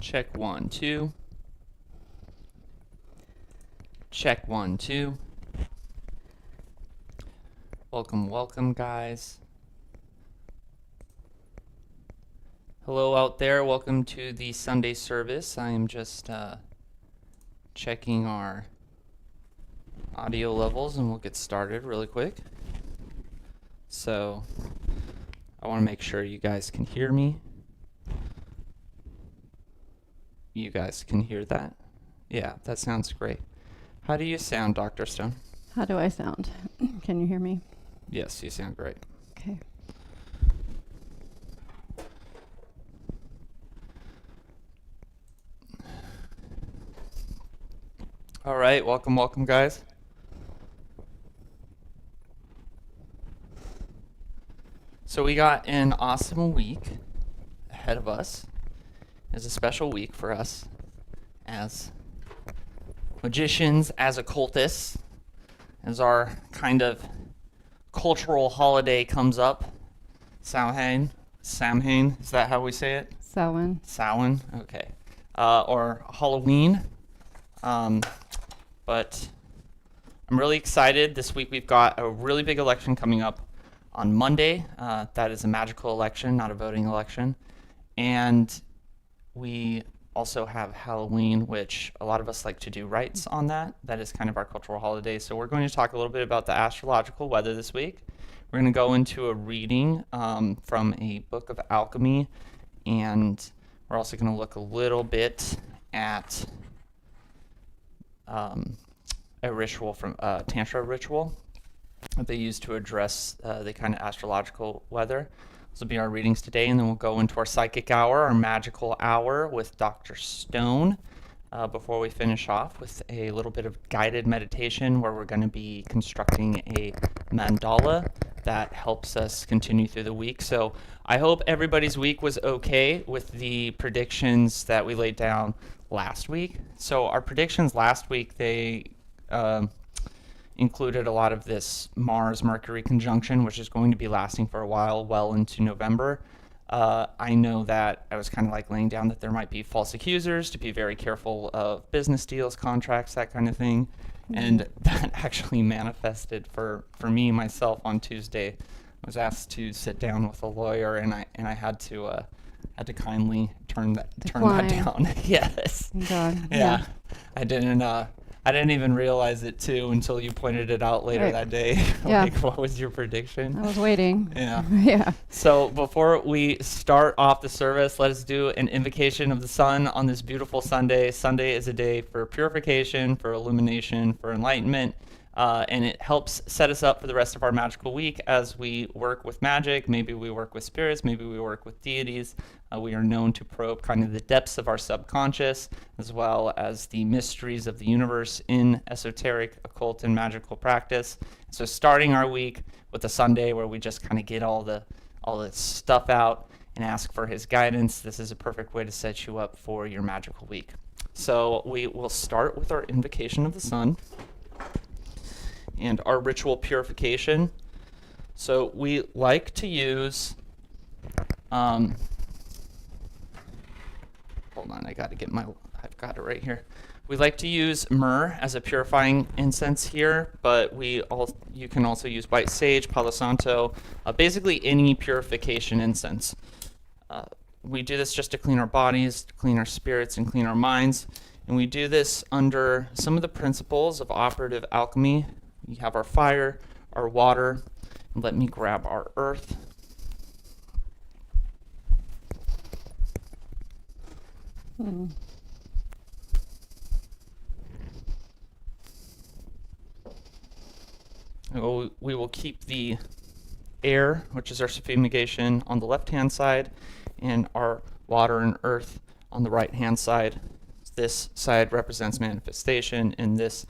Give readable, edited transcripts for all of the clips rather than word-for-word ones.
Check 1, 2. Check 1, 2. Welcome, guys. Hello out there. Welcome to the Sunday service. I am just checking our audio levels, and we'll get started really quick. So I want to make sure you guys can hear me. You guys can hear that? Yeah, that sounds great. How do you sound, Dr. Stone? How do I sound? Can you hear me? Yes, you sound great. Okay. All right, welcome, guys. So we got an awesome week ahead of us. It's a special week for us as magicians, as occultists, as our kind of cultural holiday comes up. Samhain, is that how we say it? Samhain, okay. Or Halloween. But I'm really excited. This week we've got a really big election coming up on Monday. That is a magical election, not a voting election. And we also have Halloween, which a lot of us like to do rites on that. That is kind of our cultural holiday. So we're going to talk a little bit about the astrological weather this week. We're going to go into a reading from a book of alchemy, and we're also going to look a little bit at a ritual from Tantra ritual that they use to address the kind of astrological weather. This will be our readings today, and then we'll go into our psychic hour, our magical hour with Dr. Stone before we finish off with a little bit of guided meditation where we're going to be constructing a mandala that helps us continue through the week. So I hope everybody's week was okay with the predictions that we laid down last week. So our predictions last week, they included a lot of this Mars-Mercury conjunction, which is going to be lasting for a while, well into November. I know that I was kind of like laying down that there might be false accusers, to be very careful of business deals, contracts, that kind of thing. Mm-hmm. And that actually manifested for me, myself, on Tuesday. I was asked to sit down with a lawyer, and I had to kindly turn that down. Yes. God. Yeah. I didn't even realize it too until you pointed it out later that day. Yeah. Like, what was your prediction? I was waiting. Yeah. Yeah. So before we start off the service, let us do an invocation of the sun on this beautiful Sunday. Sunday is a day for purification, for illumination, for enlightenment. And it helps set us up for the rest of our magical week as we work with magic. Maybe we work with spirits, maybe we work with deities. We are known to probe kind of the depths of our subconscious, as well as the mysteries of the universe in esoteric, occult, and magical practice. So starting our week with a Sunday where we just kind of get all the stuff out and ask for his guidance, this is a perfect way to set you up for your magical week. So we will start with our invocation of the sun and our ritual purification. So we like to use, hold on, I've got it right here. We like to use myrrh as a purifying incense here, but you can also use white sage, palo santo, basically any purification incense. We do this just to clean our bodies, to clean our spirits, and clean our minds. And we do this under some of the principles of operative alchemy. We have our fire, our water, and let me grab our earth. We will keep the air, which is our suffumigation, on the left-hand side, and our water and earth on the right-hand side. This side represents manifestation, and this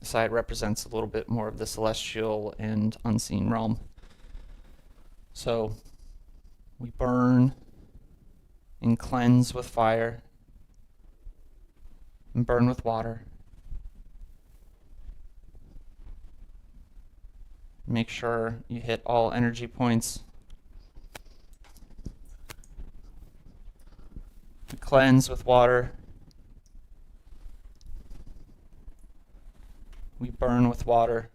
side represents a little bit more of the celestial and unseen realm. So we burn and cleanse with fire and burn with water. Make sure you hit all energy points. cleanse with water. We burn with water.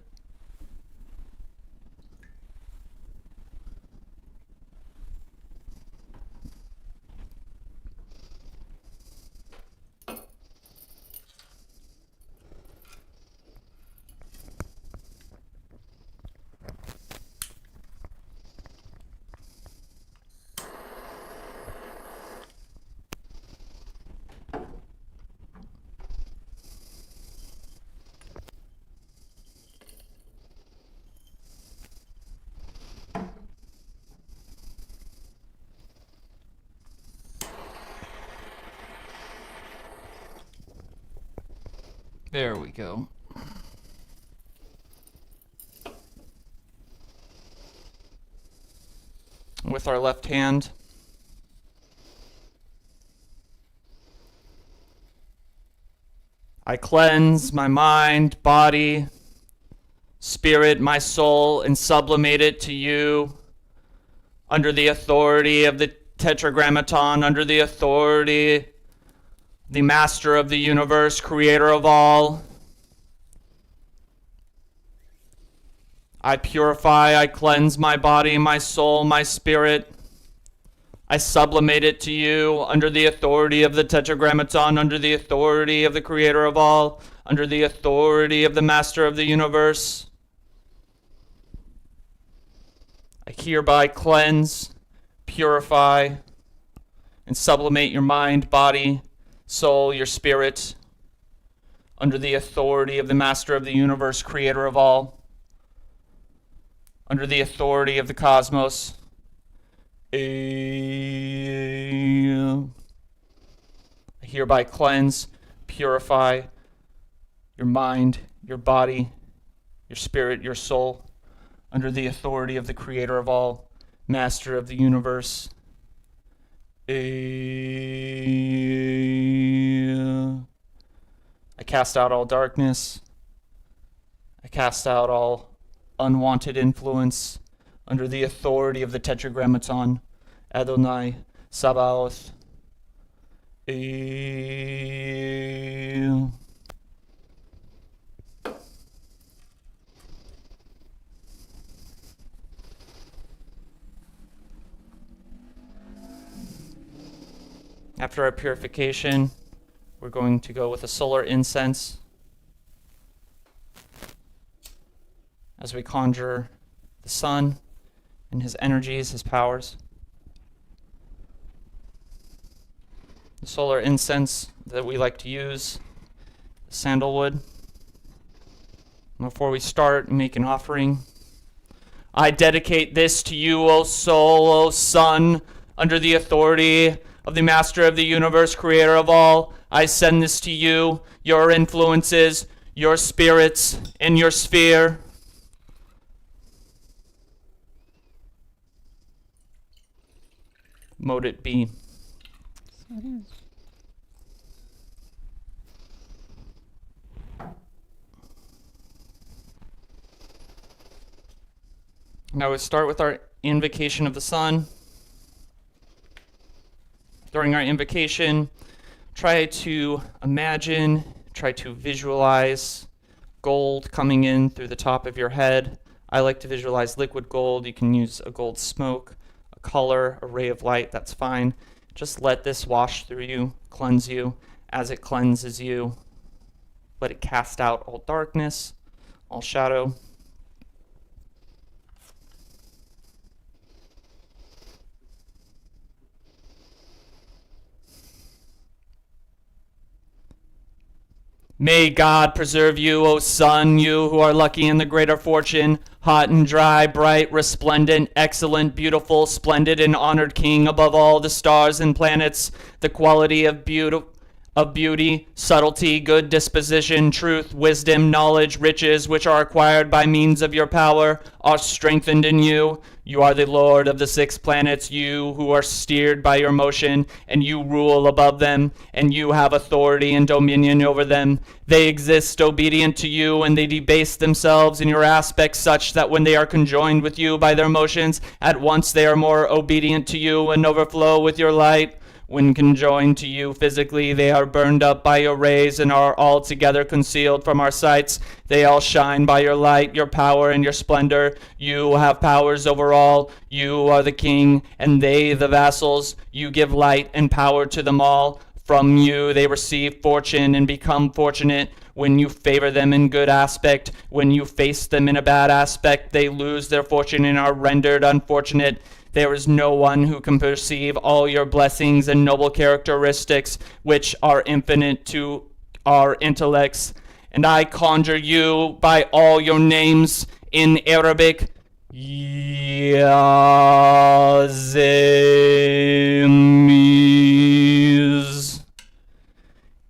There we go. With our left hand, I cleanse my mind, body, spirit, my soul, and sublimate it to you under the authority of the Tetragrammaton, under the authority the master of the universe, creator of all. I purify, I cleanse my body, my soul, my spirit. I sublimate it to you under the authority of the Tetragrammaton, under the authority of the creator of all, under the authority of the master of the universe. I hereby cleanse, purify, and sublimate your mind, body, soul, your spirit, under the authority of the master of the universe, creator of all, under the authority of the cosmos. I hereby cleanse, purify your mind, your body, your spirit, your soul, under the authority of the creator of all, master of the universe. I cast out all darkness. I cast out all unwanted influence under the authority of the Tetragrammaton, Adonai, Sabaoth. After our purification, we're going to go with a solar incense as we conjure the sun and his energies, his powers. The solar incense that we like to use, sandalwood. Before we start and make an offering, I dedicate this to you, O soul, O sun, under the authority of the master of the universe, creator of all. I send this to you, your influences, your spirits in your sphere. Mote it be. So it is. Now we start with our invocation of the sun. During our invocation, try to imagine, try to visualize gold coming in through the top of your head. I like to visualize liquid gold. You can use a gold smoke, a color, a ray of light, that's fine. Just let this wash through you, cleanse you. As it cleanses you, let it cast out all darkness, all shadow. May God preserve you, O sun, you who are lucky in the greater fortune, hot and dry, bright, resplendent, excellent, beautiful, splendid, and honored king above all the stars and planets, the quality of beauty, subtlety, good disposition, truth, wisdom, knowledge, riches, which are acquired by means of your power, are strengthened in you. You are the Lord of the 6 planets, you who are steered by your motion, and you rule above them, and you have authority and dominion over them. They exist obedient to you, and they debase themselves in your aspects such that when they are conjoined with you by their motions, at once they are more obedient to you and overflow with your light. When conjoined to you physically, they are burned up by your rays and are altogether concealed from our sights. They all shine by your light, your power, and your splendor. You have powers over all. You are the king, and they the vassals. You give light and power to them all. From you they receive fortune and become fortunate. When you favor them in good aspect, when you face them in a bad aspect, they lose their fortune and are rendered unfortunate. There is no one who can perceive all your blessings and noble characteristics, which are infinite to our intellects. And I conjure you by all your names in Arabic, Yazimiz.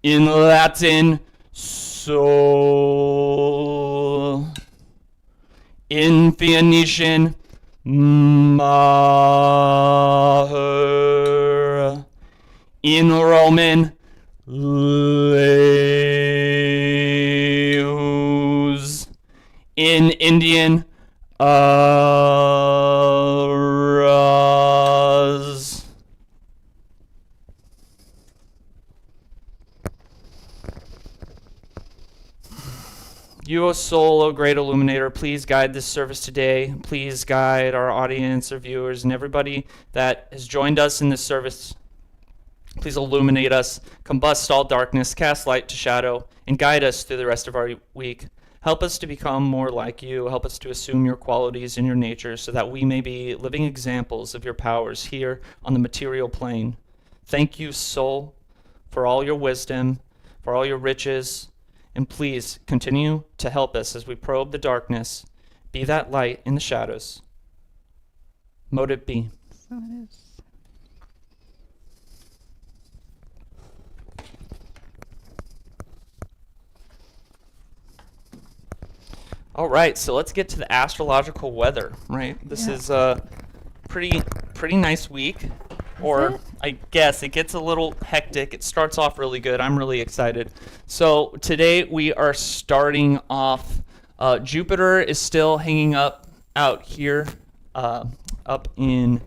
In Latin, Sol. In Phoenician, Maher. In Roman, Leus. In Indian, Araz. You, O soul, O great illuminator, please guide this service today. Please guide our audience, our viewers, and everybody that has joined us in this service. Please illuminate us, combust all darkness, cast light to shadow, and guide us through the rest of our week. Help us to become more like you. Help us to assume your qualities and your nature so that we may be living examples of your powers here on the material plane. Thank you, soul, for all your wisdom, for all your riches, and please continue to help us as we probe the darkness. Be that light in the shadows. Mote it be. So it is. All right, so let's get to the astrological weather, right? This is a pretty nice week. Or I guess it gets a little hectic. It starts off really good. I'm really excited. So today we are starting off. Jupiter is still hanging up out here, up in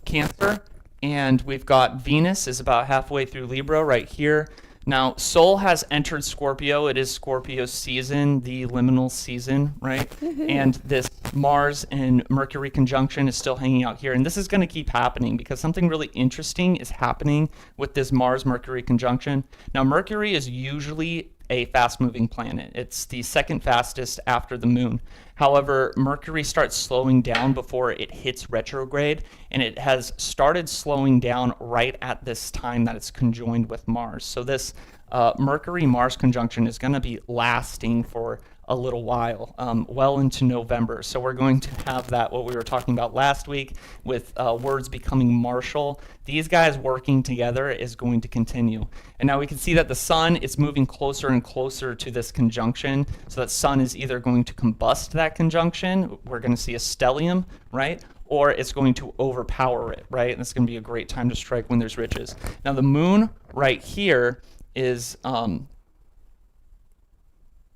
Cancer, and we've got Venus is about halfway through Libra right here. Now, Sol has entered Scorpio. It is Scorpio season, the liminal season, right? And this Mars and Mercury conjunction is still hanging out here. And this is going to keep happening because something really interesting is happening with this Mars-Mercury conjunction. Now, Mercury is usually a fast-moving planet. It's the second fastest after the moon. However, Mercury starts slowing down before it hits retrograde, and it has started slowing down right at this time that it's conjoined with Mars. So this Mercury-Mars conjunction is going to be lasting for a little while, well into November. So we're going to have that, what we were talking about last week, with words becoming martial. These guys working together is going to continue. And now we can see that the sun is moving closer and closer to this conjunction. So that sun is either going to combust that conjunction, we're going to see a stellium, right? Or it's going to overpower it, right? And it's going to be a great time to strike when there's riches. Now the moon right here is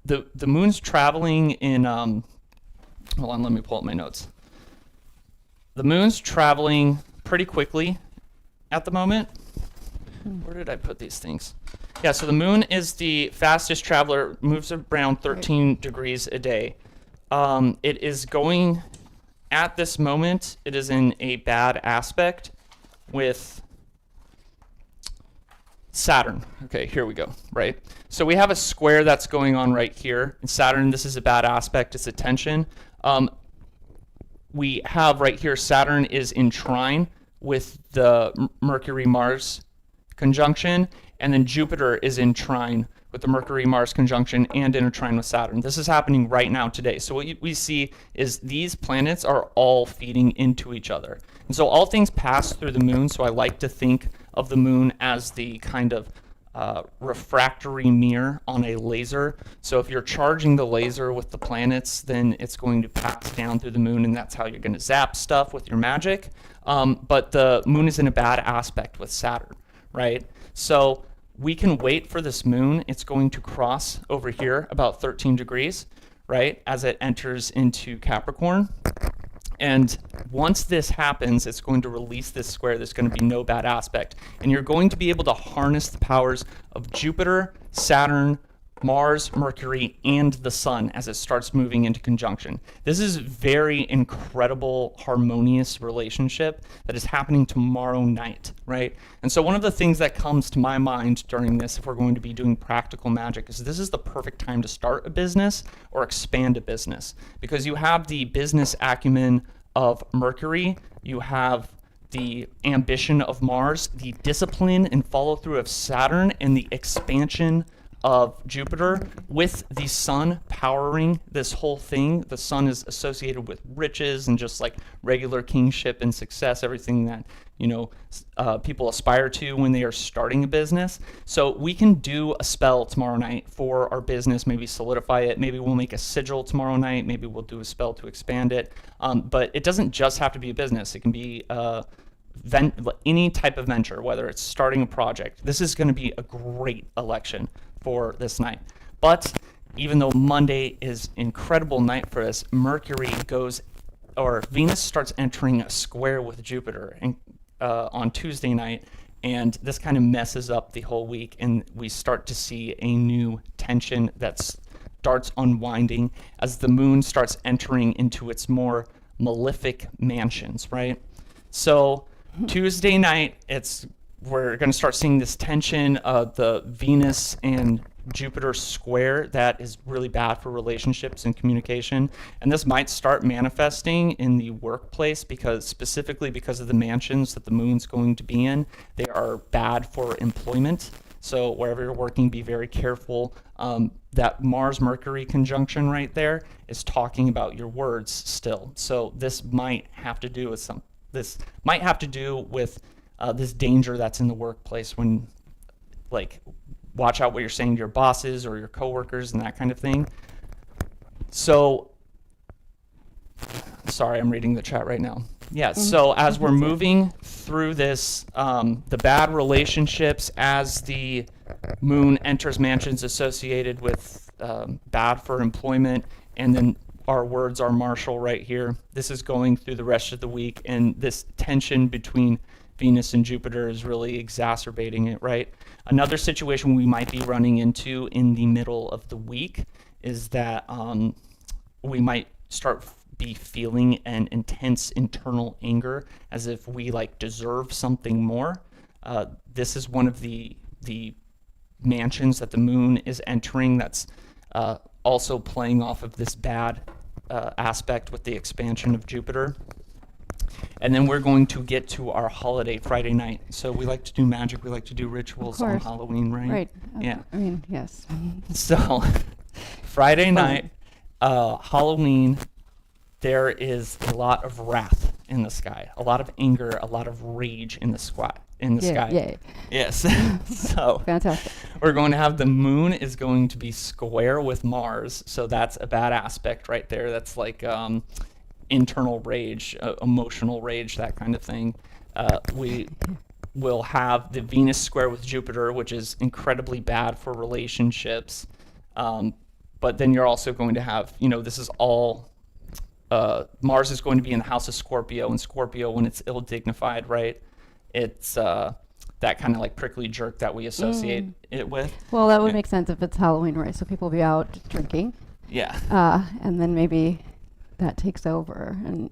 the moon's traveling in hold on, let me pull up my notes. The moon's traveling pretty quickly at the moment. Where did I put these things? Yeah, so the moon is the fastest traveler, moves around 13 degrees a day. It is going, at this moment, it is in a bad aspect with Saturn. Okay, here we go, right? So we have a square that's going on right here. In Saturn, this is a bad aspect, it's a tension. We have right here, Saturn is in trine with the Mercury-Mars conjunction, and then Jupiter is in trine with the Mercury-Mars conjunction and in a trine with Saturn. This is happening right now today. So what we see is these planets are all feeding into each other. And so all things pass through the moon, so I like to think of the moon as the kind of refractory mirror on a laser. So if you're charging the laser with the planets, then it's going to pass down through the moon, and that's how you're going to zap stuff with your magic. But the moon is in a bad aspect with Saturn, right? So we can wait for this moon. It's going to cross over here about 13 degrees, right, as it enters into Capricorn. And once this happens, it's going to release this square. There's going to be no bad aspect. And you're going to be able to harness the powers of Jupiter, Saturn, Mars, Mercury, and the Sun as it starts moving into conjunction. This is very incredible, harmonious relationship that is happening tomorrow night, right? And so one of the things that comes to my mind during this, if we're going to be doing practical magic, is this is the perfect time to start a business or expand a business, because you have the business acumen of Mercury, you have the ambition of Mars, the discipline and follow through of Saturn, and the expansion of Jupiter, with the Sun powering this whole thing. The Sun is associated with riches and just like regular kingship and success, everything that people aspire to when they are starting a business. So we can do a spell tomorrow night for our business, maybe solidify it. Maybe we'll make a sigil tomorrow night. Maybe we'll do a spell to expand it. But it doesn't just have to be a business. It can be any type of venture, whether it's starting a project. This is going to be a great election for this night. But even though Monday is incredible night for us, Venus starts entering a square with Jupiter on Tuesday night, and this kind of messes up the whole week, and we start to see a new tension that starts unwinding as the moon starts entering into its more malefic mansions, right? So Tuesday night, we're going to start seeing this tension of the Venus and Jupiter square that is really bad for relationships and communication. And this might start manifesting in the workplace specifically because of the mansions that the moon's going to be in. They are bad for employment. So wherever you're working, be very careful. That Mars-Mercury conjunction right there is talking about your words still. So this might have to do with this danger that's in the workplace when, watch out what you're saying to your bosses or your coworkers and that kind of thing. So, sorry, I'm reading the chat right now. Yeah, so as we're moving through this, the bad relationships, as the moon enters mansions associated with bad for employment, and then our words are martial right here. This is going through the rest of the week, and this tension between Venus and Jupiter is really exacerbating it, right? Another situation we might be running into in the middle of the week is that we might be feeling an intense internal anger, as if we deserve something more. This is one of the mansions that the moon is entering that's also playing off of this bad aspect with the expansion of Jupiter. And then we're going to get to our holiday Friday night. So we like to do magic. We like to do rituals on Halloween, right? Right. Yeah. I mean, yes. So Friday night, Halloween, there is a lot of wrath in the sky, a lot of anger, a lot of rage in the sky. Yay. Yes. So Fantastic. we're going to have the moon is going to be square with Mars. So that's a bad aspect right there. That's internal rage, emotional rage, that kind of thing. We will have the Venus square with Jupiter, which is incredibly bad for relationships. But then you're also going to have, this is all, Mars is going to be in the house of Scorpio, and Scorpio, when it's ill-dignified, right? It's that kind of prickly jerk that we associate it with. Well, that would make sense if it's Halloween, right? So people will be out drinking. Yeah. And then maybe that takes over, and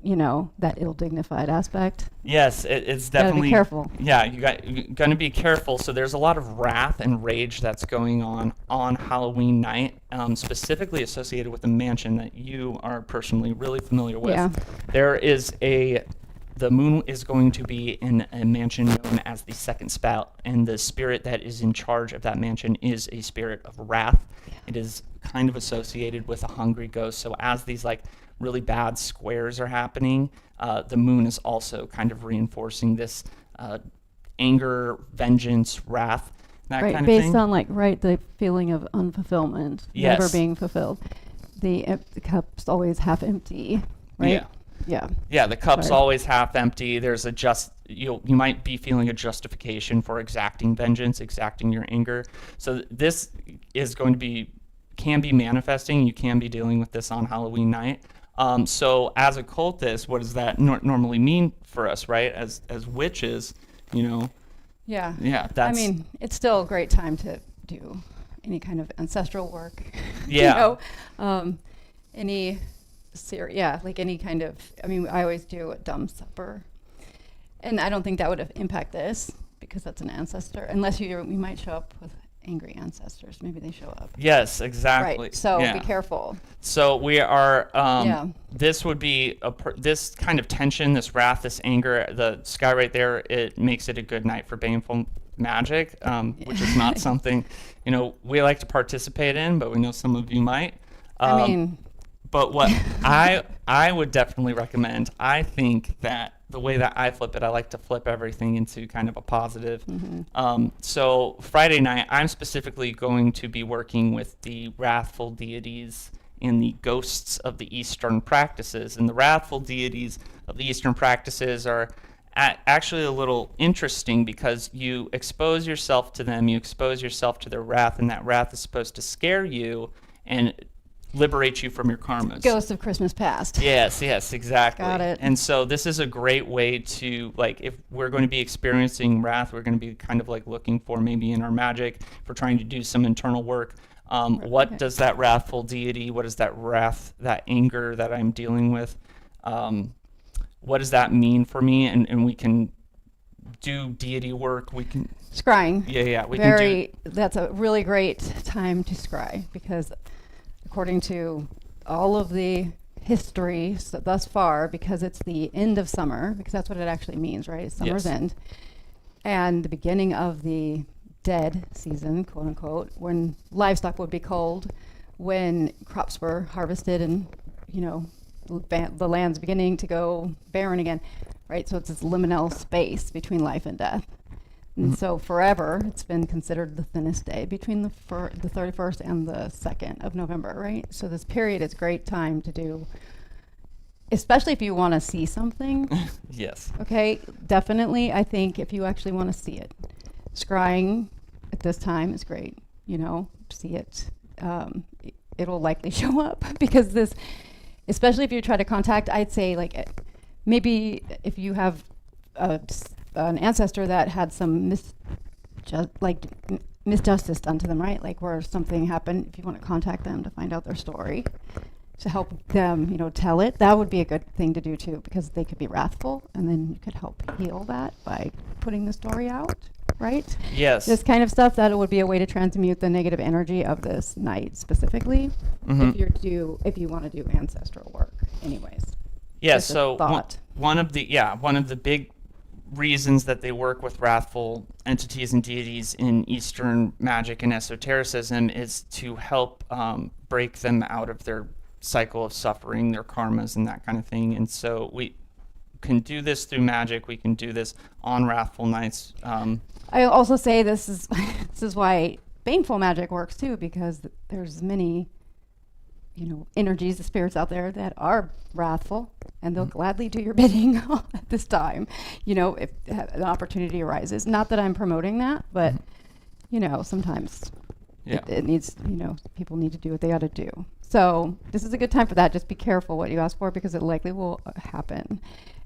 that ill-dignified aspect. Yes, it's definitely. Gotta be careful. Yeah, you're gonna be careful. So there's a lot of wrath and rage that's going on Halloween night, specifically associated with a mansion that you are personally really familiar with. Yeah. The moon is going to be in a mansion known as the second spout, and the spirit that is in charge of that mansion is a spirit of wrath. It is kind of associated with a hungry ghost. So as these really bad squares are happening, the moon is also kind of reinforcing this anger, vengeance, wrath, that kind of thing. Based on the feeling of unfulfillment, Yes. never being fulfilled. The cup's always half empty, right? Yeah. Yeah. The cup's always half empty. There's you might be feeling a justification for exacting vengeance, exacting your anger. So this is going to can be manifesting. You can be dealing with this on Halloween night. So as occultists, what does that normally mean for us, right? As witches, you know, Yeah. yeah, that's, I mean, it's still a great time to do any kind of ancestral work. Yeah. Any like any kind of, I mean, I always do a dumb supper. And I don't think that would impact this because that's an ancestor, unless you might show up with angry ancestors. Maybe they show up. yes, exactly. Right. So Yeah. be careful. So we are, Yeah. this would be, this kind of tension, this wrath, this anger, the sky right there, it makes it a good night for baneful magic, which is not something, you know, we like to participate in, but we know some of you might. I mean, But what I would definitely recommend, I think that the way that I flip it, I like to flip everything into kind of a positive. So Friday night, I'm specifically going to be working with the wrathful deities and the ghosts of the Eastern practices. And the wrathful deities of the Eastern practices are actually a little interesting because you expose yourself to them, you expose yourself to their wrath, and that wrath is supposed to scare you and liberate you from your karmas. Ghosts of Christmas Past. Yes, exactly. Got it. And so this is a great way to, like, if we're going to be experiencing wrath, we're going to be kind of like looking for maybe in our magic, if we're trying to do some internal work, what does that wrathful deity, what is that wrath, that anger that I'm dealing with, what does that mean for me? And we can do deity work. We can Scrying. Yeah, we can do. That's a really great time to scry because according to all of the history thus far, because it's the end of summer, because that's what it actually means, right? It's summer's Yes. end. And the beginning of the dead season, quote unquote, when livestock would be culled, when crops were harvested and, you know, the land's beginning to go barren again, right? So it's this liminal space between life and death. And so forever, it's been considered the thinnest day between the 31st and the 2nd of November, right? So this period is a great time to do, especially if you want to see something. Yes. Okay, definitely, I think if you actually want to see it, scrying at this time is great. You know, see it. It'll likely show up because this, especially if you try to contact, I'd say like maybe if you have an ancestor that had some misjustice done to them, right? Like where something happened, if you want to contact them to find out their story, to help them, you know, tell it, that would be a good thing to do too, because they could be wrathful, and then you could help heal that by putting the story out, right? Yes. This kind of stuff, that would be a way to transmute the negative energy of this night specifically, if you want to do ancestral work anyways. Yeah, Just a so thought. one of the big reasons that they work with wrathful entities and deities in Eastern magic and esotericism is to help break them out of their cycle of suffering, their karmas and that kind of thing. And so we can do this through magic. We can do this on wrathful nights. I also say this is this is why baneful magic works too, because there's many, you know, energies, the spirits out there that are wrathful, and they'll gladly do your bidding at this time, you know, if an opportunity arises. Not that I'm promoting that, but, you know, sometimes it needs, you know, people need to do what they got to do. So this is a good time for that. Just be careful what you ask for, because it likely will happen.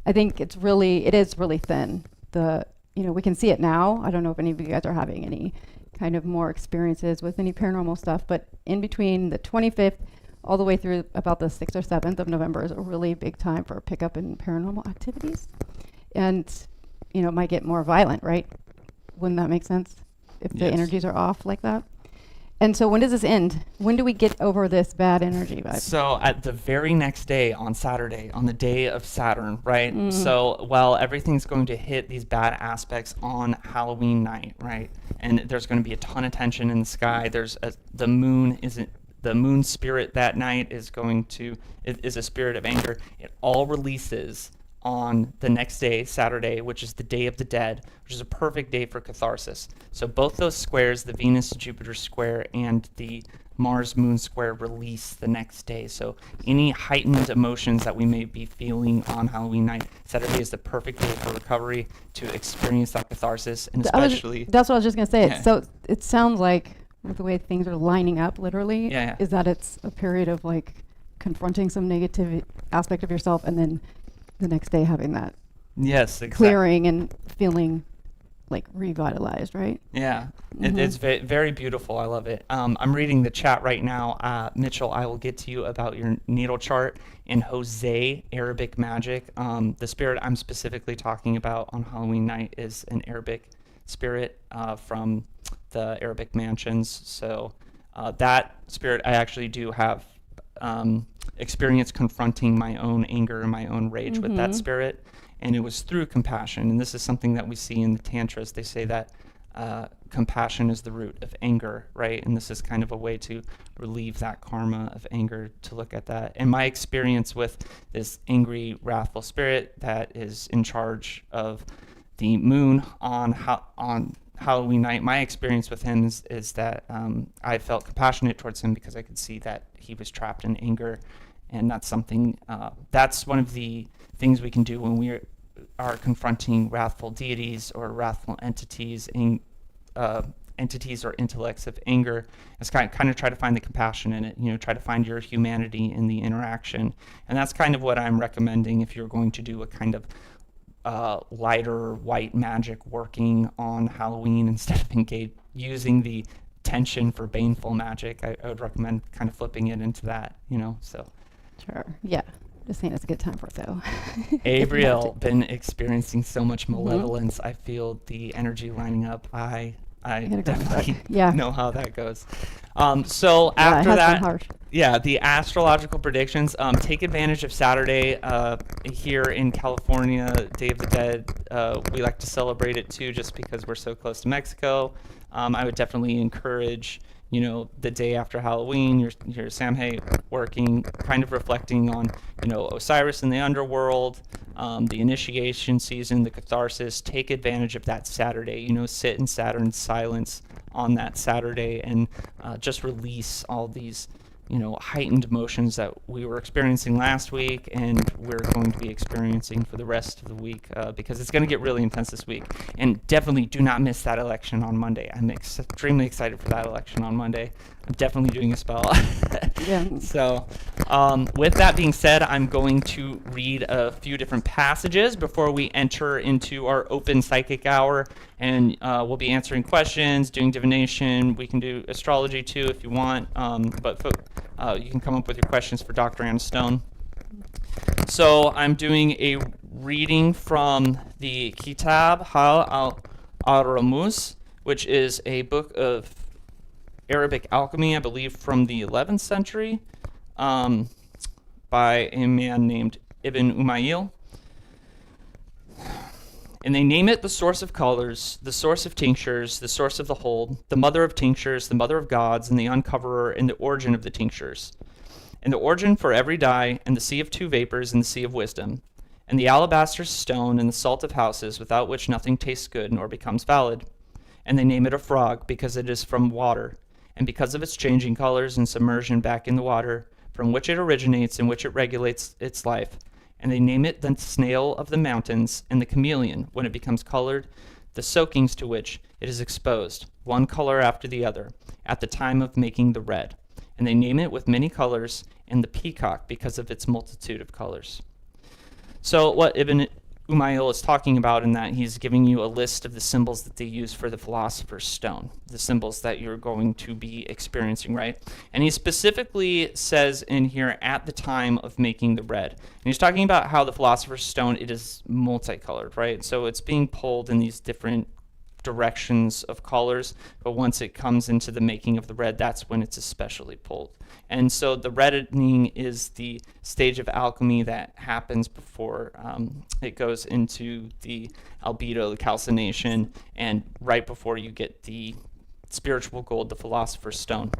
I think it is really thin. You know, we can see it now. I don't know if any of you guys are having any kind of more experiences with any paranormal stuff, but in between the 25th all the way through about the 6th or 7th of November is a really big time for a pickup in paranormal activities. And, you know, it might get more violent, right? Wouldn't that make sense? If the energies are off like that? And so when does this end? When do we get over this bad energy vibe? So at the very next day, on Saturday, on the day of Saturn, right? So while everything's going to hit these bad aspects on Halloween night, right? And there's going to be a ton of tension in the sky. The moon spirit that night is a spirit of anger. It all releases on the next day, Saturday, which is the Day of the Dead, which is a perfect day for catharsis. So both those squares, the Venus-Jupiter square and the Mars-Moon square, release the next day. So any heightened emotions that we may be feeling on Halloween night, Saturday is the perfect day for recovery, to experience that catharsis, and especially... That's what I was just going to say. Yeah. So it sounds like, with the way things are lining up, literally, Yeah. is that it's a period of, like, confronting some negative aspect of yourself, and then the next day having that Yes, exactly. clearing and feeling like revitalized, right? Yeah, Mhm. it's very beautiful. I love it. I'm reading the chat right now. Mitchell, I will get to you about your natal chart and Jose Arabic magic. The spirit I'm specifically talking about on Halloween night is an Arabic spirit from the Arabic mansions. So that spirit I actually do have experience confronting my own anger and my own rage with that Mhm. spirit. And it was through compassion. And this is something that we see in the Tantras. They say that compassion is the root of anger, right? And this is kind of a way to relieve that karma of anger, to look at that. And my experience with this angry, wrathful spirit that is in charge of the moon on Halloween night, my experience with him is that I felt compassionate towards him because I could see that he was trapped in anger. And that's something, that's one of the things we can do when we are confronting wrathful deities or wrathful entities, entities or intellects of anger, is kind of try to find the compassion in it, try to find your humanity in the interaction. And that's kind of what I'm recommending if you're going to do a kind of lighter white magic working on Halloween instead of using the tension for baneful magic. I would recommend kind of flipping it into that, so. Sure. Yeah. Just saying it's a good time for it, though. Abriel, been experiencing so much Mhm. malevolence. I feel the energy lining up. I gotta go definitely back. Yeah. know how that goes. So Yeah, it after has been that, harsh. yeah, the astrological predictions. Take advantage of Saturday here in California, Day of the Dead. We like to celebrate it too, just because we're so close to Mexico. I would definitely encourage, the day after Halloween, your Samhain working, kind of reflecting on, Osiris in the underworld, the initiation season, the catharsis. Take advantage of that Saturday. Sit in Saturn's silence on that Saturday and just release all these heightened emotions that we were experiencing last week and we're going to be experiencing for the rest of the week because it's going to get really intense this week. And definitely do not miss that election on Monday. I'm extremely excited for that election on Monday. I'm definitely doing a spell. Yeah. So with that being said, I'm going to read a few different passages before we enter into our open psychic hour, and we'll be answering questions, doing divination. We can do astrology too if you want, but you can come up with your questions for Dr. Anna Stone. So I'm doing a reading from the Kitab al-Ramuz, which is a book of Arabic alchemy, I believe from the 11th century, by a man named Ibn Umayl. And they name it the source of colors, the source of tinctures, the source of the whole, the mother of tinctures, the mother of gods, and the uncoverer, and the origin of the tinctures. And the origin for every dye, and the sea of two vapors, and the sea of wisdom, and the alabaster stone, and the salt of houses, without which nothing tastes good nor becomes valid. And they name it a frog, because it is from water, and because of its changing colors and submersion back in the water, from which it originates and which it regulates its life. And they name it the snail of the mountains, and the chameleon, when it becomes colored, the soakings to which it is exposed, one color after the other, at the time of making the red. And they name it with many colors, and the peacock, because of its multitude of colors. So what Ibn Umayl is talking about in that he's giving you a list of the symbols that they use for the philosopher's stone, the symbols that you're going to be experiencing, right? And he specifically says in here, at the time of making the red. And he's talking about how the philosopher's stone, it is multicolored, right? So it's being pulled in these different directions of colors, but once it comes into the making of the red, that's when it's especially pulled. And so the reddening is the stage of alchemy that happens before it goes into the albedo, the calcination, and right before you get the spiritual gold, the philosopher's stone.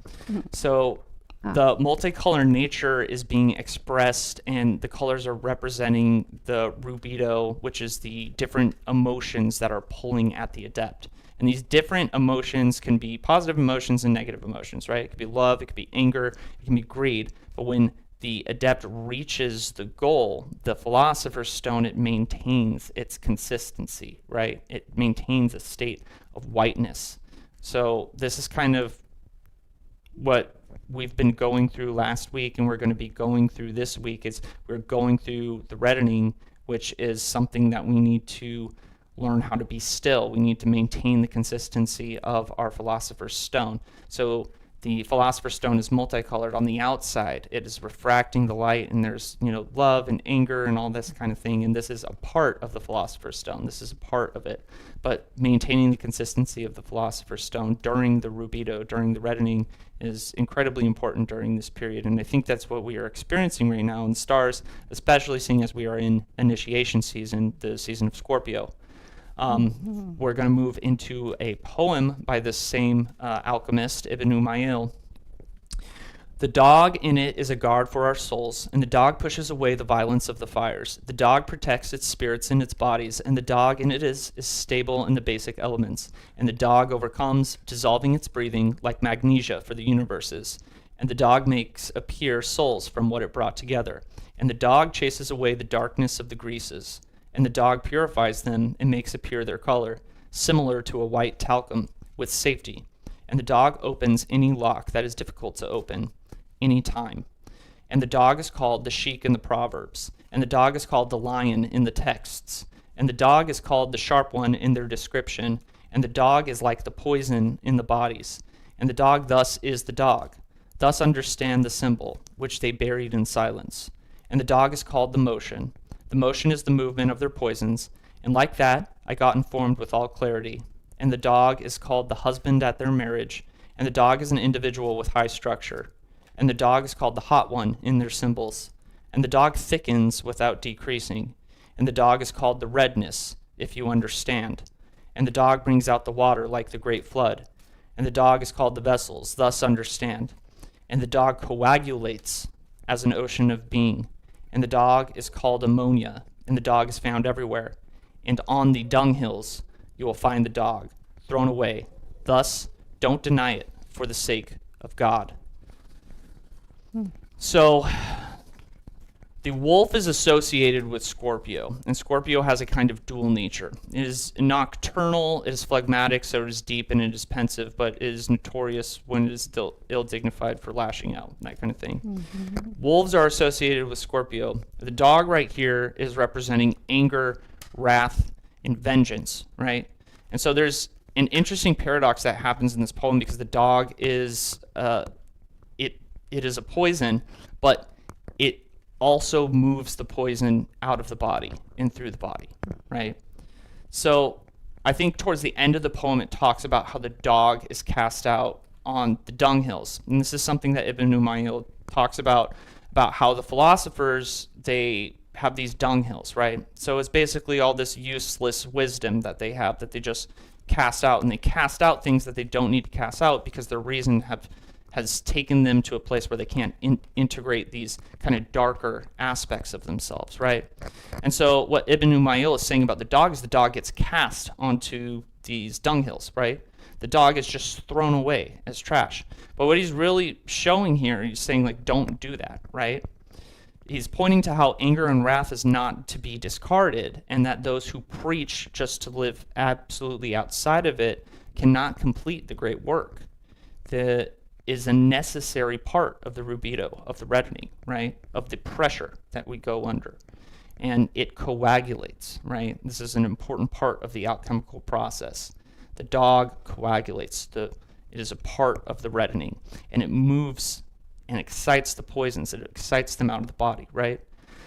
So the multicolor nature is being expressed, and the colors are representing the rubido, which is the different emotions that are pulling at the adept. And these different emotions can be positive emotions and negative emotions, right? It could be love, it could be anger, it can be greed. But when the adept reaches the goal, the philosopher's stone, it maintains its consistency, right? It maintains a state of whiteness. So this is kind of what we've been going through last week and we're going to be going through this week is we're going through the reddening, which is something that we need to learn how to be still. We need to maintain the consistency of our Philosopher's Stone. So the Philosopher's Stone is multicolored on the outside. It is refracting the light, and there's, love and anger and all this kind of thing, and this is a part of the Philosopher's Stone. This is a part of it. But maintaining the consistency of the Philosopher's Stone during the rubedo, during the reddening, is incredibly important during this period, and I think that's what we are experiencing right now in the stars, especially seeing as we are in initiation season, the season of Scorpio. We're going to move into a poem by this same alchemist, Ibn Umayl. The dog in it is a guard for our souls, and the dog pushes away the violence of the fires. The dog protects its spirits and its bodies, and the dog in it is stable in the basic elements. And the dog overcomes, dissolving its breathing like magnesia for the universes. And the dog makes appear souls from what it brought together. And the dog chases away the darkness of the greases. And the dog purifies them and makes appear their color, similar to a white talcum, with safety. And the dog opens any lock that is difficult to open, any time. And the dog is called the sheik in the Proverbs. And the dog is called the lion in the texts. And the dog is called the sharp one in their description. And the dog is like the poison in the bodies. And the dog thus is the dog. Thus understand the symbol, which they buried in silence. And the dog is called the motion. The motion is the movement of their poisons, and like that, I got informed with all clarity. And the dog is called the husband at their marriage, and the dog is an individual with high structure. And the dog is called the hot one in their symbols. And the dog thickens without decreasing. And the dog is called the redness, if you understand. And the dog brings out the water like the great flood. And the dog is called the vessels, thus understand. And the dog coagulates as an ocean of being. And the dog is called ammonia, and the dog is found everywhere. And on the dunghills you will find the dog, thrown away. Thus, don't deny it for the sake of God. So, the wolf is associated with Scorpio, and Scorpio has a kind of dual nature. It is nocturnal, it is phlegmatic, so it is deep and it is pensive, but it is notorious when it is still ill-dignified for lashing out, that kind of thing. Wolves are associated with Scorpio. The dog right here is representing anger, wrath, and vengeance, right? And so there's an interesting paradox that happens in this poem because the dog is, it is a poison, but it also moves the poison out of the body and through the body, right? So I think towards the end of the poem, it talks about how the dog is cast out on the dunghills. And this is something that Ibn Umayl talks about how the philosophers, they have these dunghills, right? So it's basically all this useless wisdom that they have that they just cast out, and they cast out things that they don't need to cast out because their reason has taken them to a place where they can't integrate these kind of darker aspects of themselves, right? And so what Ibn Umayl is saying about the dog is the dog gets cast onto these dunghills, right? The dog is just thrown away as trash. But what he's really showing here, he's saying, like, don't do that, right? He's pointing to how anger and wrath is not to be discarded, and that those who preach just to live absolutely outside of it cannot complete the great work. Is a necessary part of the rubedo, of the reddening, right? Of the pressure that we go under. And it coagulates, right? This is an important part of the alchemical process. The dog coagulates. It is a part of the reddening. And it moves and excites the poisons. It excites them out of the body, right?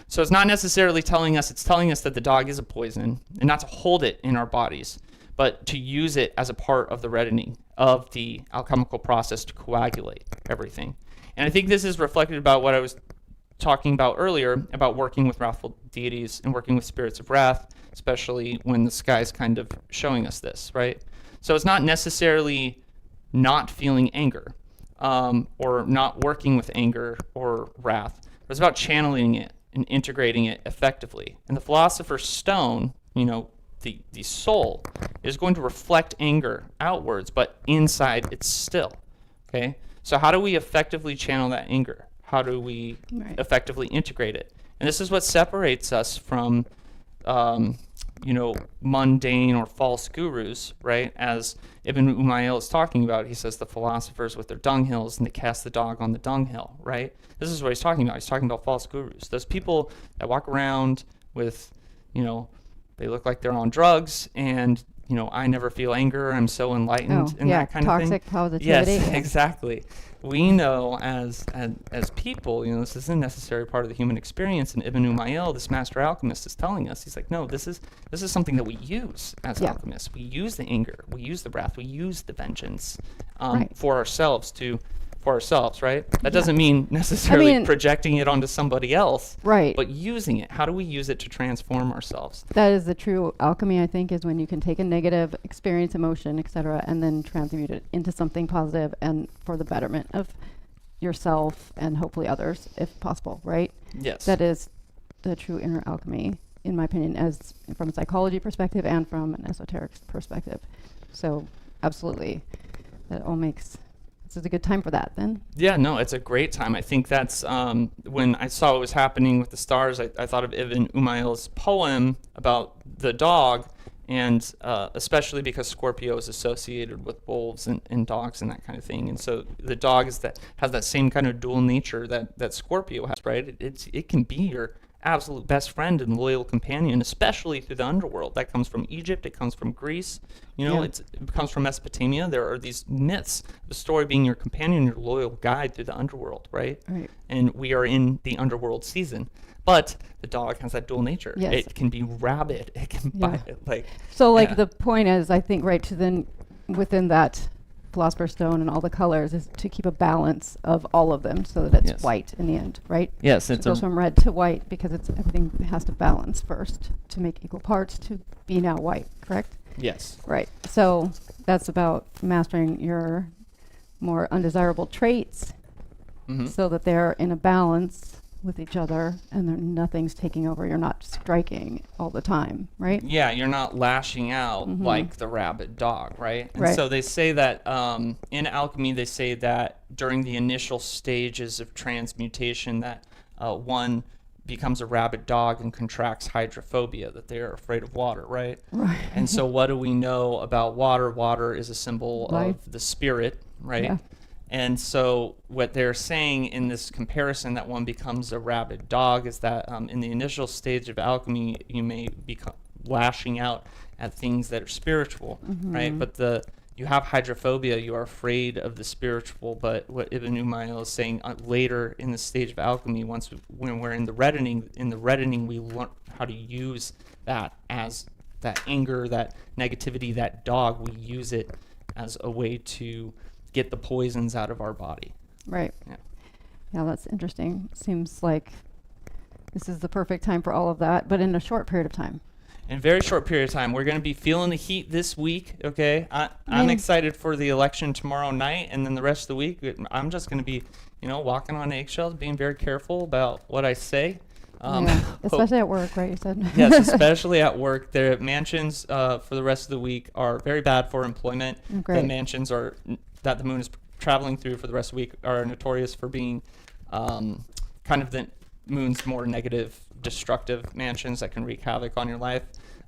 So it's not necessarily telling us, it's telling us that the dog is a poison, and not to hold it in our bodies, but to use it as a part of the reddening of the alchemical process to coagulate everything. And I think this is reflected about what I was talking about earlier about working with wrathful deities and working with spirits of wrath, especially when the sky is kind of showing us this, right? So it's not necessarily not feeling anger or not working with anger or wrath, but it's about channeling it and integrating it effectively. And the Philosopher's Stone, the soul is going to reflect anger outwards, but inside it's still, okay? So how do we effectively channel that anger? How do we effectively integrate it? And this is what separates us from, mundane or false gurus, right? As Ibn Umayl is talking about, he says the philosophers with their dunghills and they cast the dog on the dunghill, right? This is what he's talking about. He's talking about false gurus. Those people that walk around with, they look like they're on drugs and, I never feel anger. I'm so enlightened and that kind of thing. Toxic positivity. Yes, exactly. We know as people, this is a necessary part of the human experience. And Ibn Umayl, this master alchemist, is telling us, he's like, no, this is something that we use as alchemists. We use the anger, we use the wrath, we use the vengeance for ourselves, right? That doesn't mean necessarily projecting it onto somebody else, right? But using it. How do we use it to transform ourselves? That is the true alchemy, I think, is when you can take a negative experience, emotion, etc., and then transmute it into something positive and for the betterment of yourself and hopefully others, if possible, right? Yes. That is the true inner alchemy, in my opinion, as from a psychology perspective and from an esoteric perspective. So, absolutely, that all makes. This is a good time for that, then. Yeah, no, it's a great time. I think that's when I saw what was happening with the stars, I thought of Ibn Umayl's poem about the dog, and especially because Scorpio is associated with wolves and dogs and that kind of thing. And so the dog has that same kind of dual nature that Scorpio has, right? It can be your absolute best friend and loyal companion, especially through the underworld. That comes from Egypt. It comes from Greece. It comes from Mesopotamia. There are these myths, the story being your companion, your loyal guide through the underworld, right? Right. And we are in the underworld season. But the dog has that dual nature. Yes. It can be rabid. It can bite. The point is, I think, right, to then within that Philosopher's Stone and all the colors is to keep a balance of all of them so that it's white in the end, right? Yes. So it goes from red to white because everything has to balance first to make equal parts to be now white, correct? Yes. Right. So that's about mastering your more undesirable traits so that they're in a balance with each other and nothing's taking over. You're not striking all the time, right? Yeah, you're not lashing out like the rabid dog, right? And so they say that in alchemy, they say that during the initial stages of transmutation that one becomes a rabid dog and contracts hydrophobia, that they're afraid of water, right? Right. And so what do we know about water? Water is a symbol of the spirit, right? Yeah. And so what they're saying in this comparison that one becomes a rabid dog is that in the initial stage of alchemy, you may be lashing out at things that are spiritual, right? But you have hydrophobia, you are afraid of the spiritual. But what Ibn Umayl is saying later in the stage of alchemy, when we're in the reddening, we learn how to use that as that anger, that negativity, that dog. We use it as a way to get the poisons out of our body. Right. Yeah. Yeah, that's interesting. Seems like this is the perfect time for all of that, but in a short period of time. In a very short period of time. We're going to be feeling the heat this week, okay? I'm excited for the election tomorrow night, and then the rest of the week, I'm just going to be, walking on eggshells, being very careful about what I say. Especially at work, right? You said. Yes, especially at work. The mansions for the rest of the week are very bad for employment. Great. The mansions that the moon is traveling through for the rest of the week are notorious for being kind of the moon's more negative, destructive mansions that can wreak havoc on your life.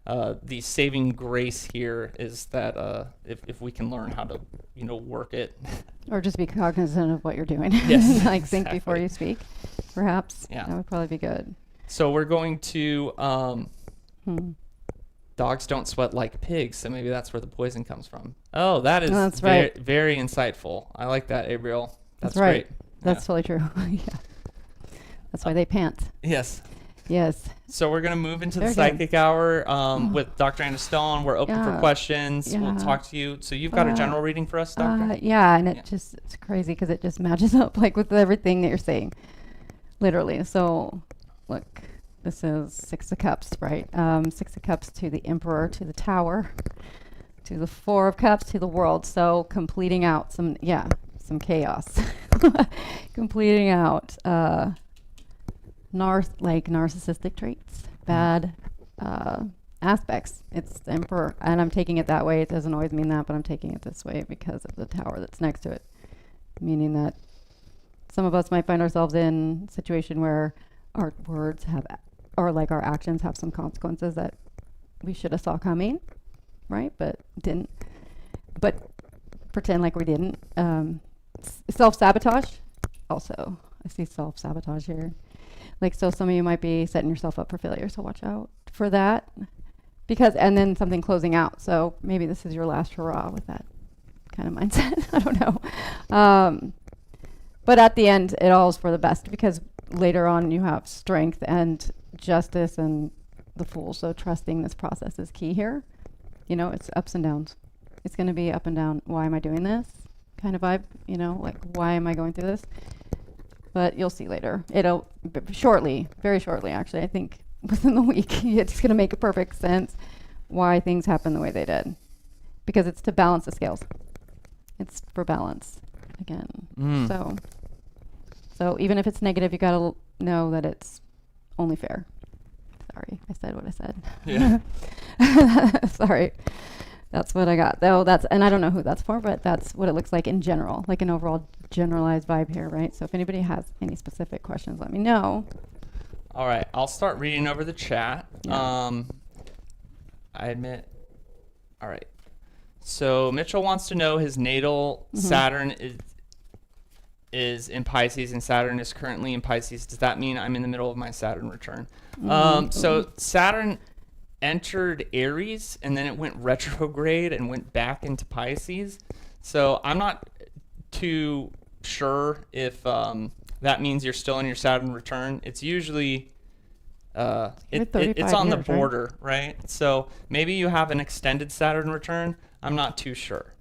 The saving grace here is that if we can learn how to, work it. Or just be cognizant of what you're doing. Yes, like think before you speak, perhaps. Yeah. That would probably be good. So we're going to, dogs don't sweat like pigs, so maybe that's where the poison comes from. Oh, that is right. Very insightful. I like that, Abriel. That's right. Great. That's totally true. Yeah. That's why they pant. Yes. Yes. So we're going to move into the psychic hour with Dr. Anna Stone. We're open for questions. We'll talk to you. So you've got a general reading for us, Doctor? Yeah, and it's crazy because it just matches up like with everything that you're saying, literally. So look, this is Six of Cups, right? Six of Cups to the Emperor, to the Tower, to the Four of Cups, to the World. So completing out some chaos. Completing out narcissistic traits, bad aspects. It's the Emperor, and I'm taking it that way. It doesn't always mean that, but I'm taking it this way because of the Tower that's next to it, meaning that some of us might find ourselves in a situation where our words have, or like our actions have some consequences that we should have saw coming, right? But didn't. But pretend like we didn't. Self-sabotage. Also, I see self-sabotage here. Like, so some of you might be setting yourself up for failure, so watch out for that. And then something closing out. So maybe this is your last hurrah with that kind of mindset. I don't know. But at the end, it all is for the best, because later on you have strength and justice and the Fool. So trusting this process is key here. It's ups and downs. It's going to be up and down. Why am I doing this kind of vibe? Like, why am I going through this? But you'll see later. It'll shortly, very shortly, actually. I think within the week, it's going to make perfect sense why things happen the way they did. Because it's to balance the scales. It's for balance again. So even if it's negative, you got to know that it's only fair. Sorry, I said what I said. Yeah. Sorry. That's what I got. And I don't know who that's for, but that's what it looks like in general, like an overall generalized vibe here, right? So if anybody has any specific questions, let me know. All right, I'll start reading over the chat. Yeah. I admit. All right. So Mitchell wants to know his natal Saturn is in Pisces and Saturn is currently in Pisces. Does that mean I'm in the middle of my Saturn return? So Saturn entered Aries and then it went retrograde and went back into Pisces. So I'm not too sure if that means you're still in your Saturn return. It's usually it's on the border, right? So maybe you have an extended Saturn return. I'm not too sure.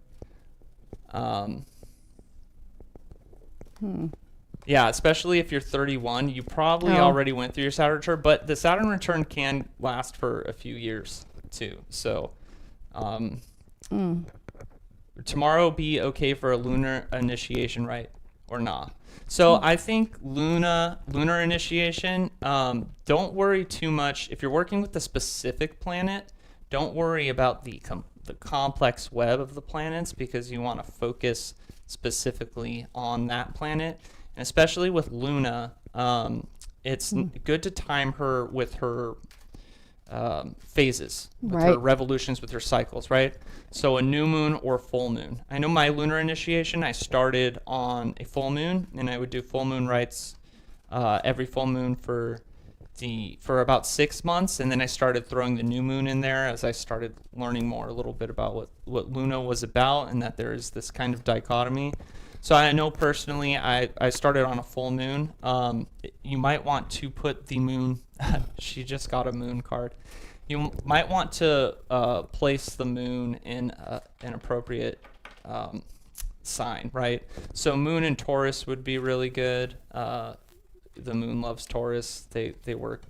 Yeah, especially if you're 31, you probably already went through your Saturn return, but the Saturn return can last for a few years too. So tomorrow be okay for a lunar initiation, right? Or not? So I think lunar initiation, don't worry too much. If you're working with a specific planet, don't worry about the complex web of the planets, because you want to focus specifically on that planet. And especially with Luna, it's good to time her with her phases, with her revolutions, with her cycles, right? So a new moon or full moon. I know my lunar initiation, I started on a full moon, and I would do full moon rites every full moon for about 6 months, and then I started throwing the new moon in there as I started learning a little bit about what Luna was about, and that there is this kind of dichotomy. So I know personally I started on a full moon. You might want to put the moon, she just got a moon card. You might want to place the moon in an appropriate sign, right? So moon and Taurus would be really good. The moon loves Taurus. They work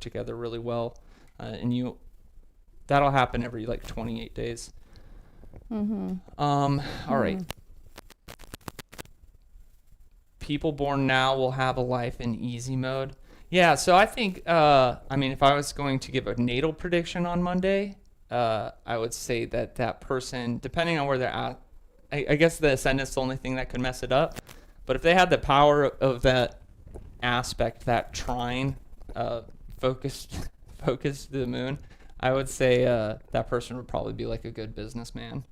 together really well. And that'll happen every 28 days. All right. People born now will have a life in easy mode. Yeah, so I think, if I was going to give a natal prediction on Monday, I would say that person, depending on where they're at, I guess the ascendant's the only thing that could mess it up. But if they had the power of that aspect, that trine, focused to the moon, I would say that person would probably be like a good businessman,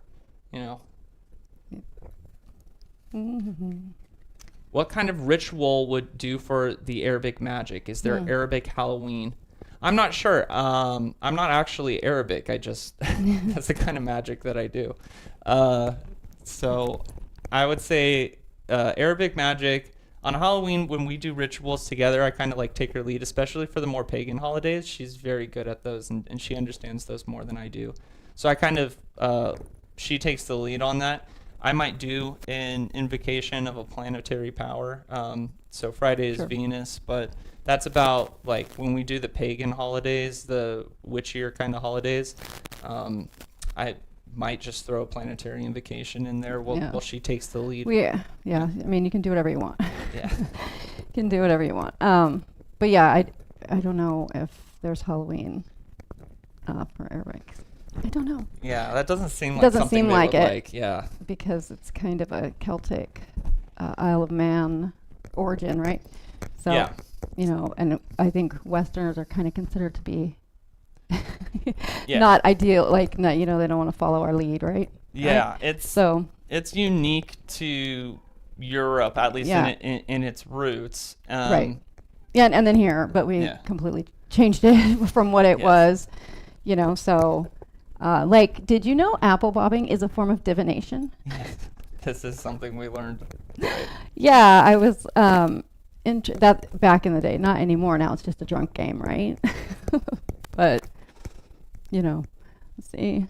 What kind of ritual would do for the Arabic magic? Is there Arabic Halloween? I'm not sure. I'm not actually Arabic. That's the kind of magic that I do. So I would say Arabic magic. On Halloween, when we do rituals together, I kind of take her lead, especially for the more pagan holidays. She's very good at those, and she understands those more than I do. So I kind of, she takes the lead on that. I might do an invocation of a planetary power. So Friday is Venus, but that's about when we do the pagan holidays, the witchier kind of holidays. I might just throw a planetary invocation in there while she takes the lead. Yeah. You can do whatever you want. Yeah. You can do whatever you want. But yeah, I don't know if there's Halloween for Arabic. I don't know. Yeah, that doesn't seem like doesn't something seem they like would it. like. Yeah. Because it's kind of a Celtic Isle of Man origin, right? So, yeah. And I think Westerners are kind of considered to be, not ideal. Like, no, you know, they don't want to follow our lead, right? Yeah, right? So it's unique to Europe, at least in its roots. Right. Yeah, and then here, but we Yeah. completely changed it from what it Yes. was, you know. So, like, did you know apple bobbing is a form of divination? This is something we learned. Yeah, I was that back in the day, not anymore. Now it's just a drunk game, right? But you know, let's see.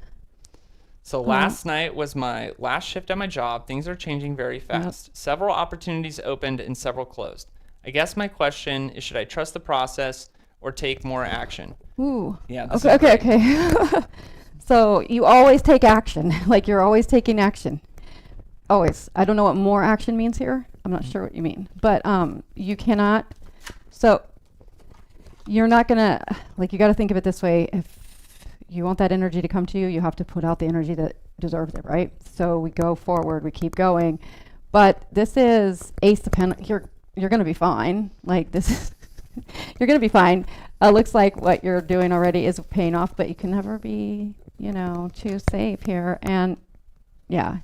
So last night was my last shift at my job. Things are changing very fast. Several opportunities opened and several closed. I guess my question is, should I trust the process or take more action? Ooh. Yeah. This Okay. is great. Okay. So you always take action. Like, you're always taking action. Always. I don't know what more action means here. I'm not sure what you mean. But you cannot. So you're not going to, like, you got to think of it this way. If you want that energy to come to you, you have to put out the energy that deserves it, right? So we go forward, we keep going. But this is Ace of Pentacles. You're going to be fine. Like, this is, you're going to be fine. Looks like what you're doing already is paying off, but you can never be, you know, too safe here. And yeah,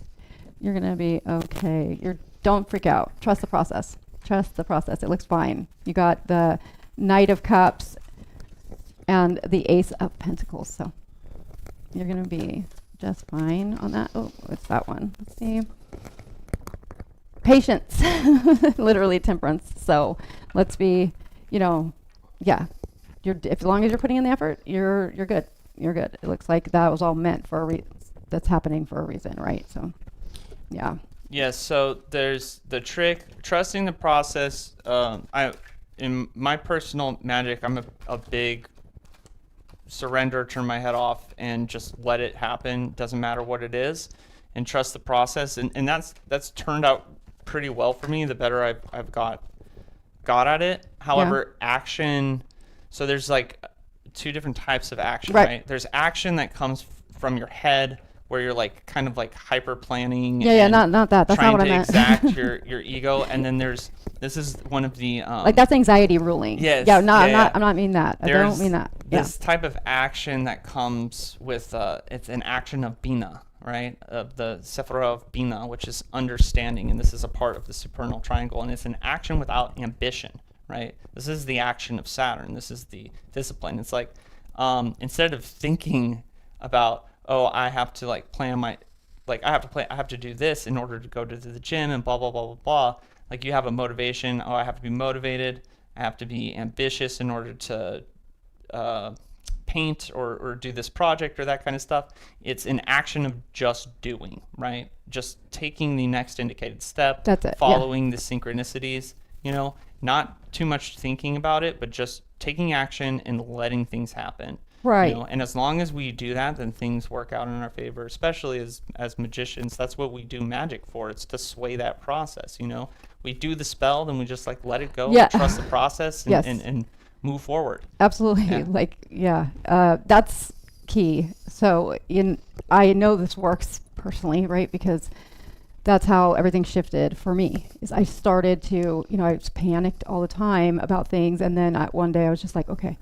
you're going to be okay. Don't freak out. Trust the process. Trust the process. It looks fine. You got the Knight of Cups and the Ace of Pentacles. So you're going to be just fine on that. Oh, what's that one? Let's see. Patience. Literally temperance. So let's be, you know, yeah. As long as you're putting in the effort, you're good. You're good. It looks like that was all meant for a reason. That's happening for a reason, right? So, yeah. Yes. So there's the trick, trusting the process. In my personal magic, I'm a big surrender, turn my head off, and just let it happen. Doesn't matter what it is, and trust the process. And that's turned out pretty well for me. The better I've got at it. However, action. So there's like two different types of action, right? There's action that comes from your head, where you're like kind of like hyper planning. Yeah, not that. That's not what I meant. Trying to exact your ego, and then this is one of the like, that's anxiety ruling. Yes. Yeah. No, I'm not meaning that. I don't mean that. This type of action that comes with it's an action of Bina, right? Of the Sephira of Bina, which is understanding, and this is a part of the supernal triangle, and it's an action without ambition, right? This is the action of Saturn. This is the discipline. It's like instead of thinking about, oh, I have to like plan my, like I have to do this in order to go to the gym and blah blah blah blah blah. Like, you have a motivation. Oh, I have to be motivated. I have to be ambitious in order to paint or do this project or that kind of stuff. It's an action of just doing, right? Just taking the next indicated step. That's it. Following the synchronicities. You know, not too much thinking about it, but just taking action and letting things happen. Right. You know, and as long as we do that, then things work out in our favor, especially as magicians. That's what we do magic for. It's to sway that process, you know. We do the spell, then we just like let it go, and trust the process, and move forward. Absolutely. Yeah. Like, that's key. So I know this works personally, right? Because that's how everything shifted for me. Is I started to, you know, I was panicked all the time about things, and then one day I was just like, okay,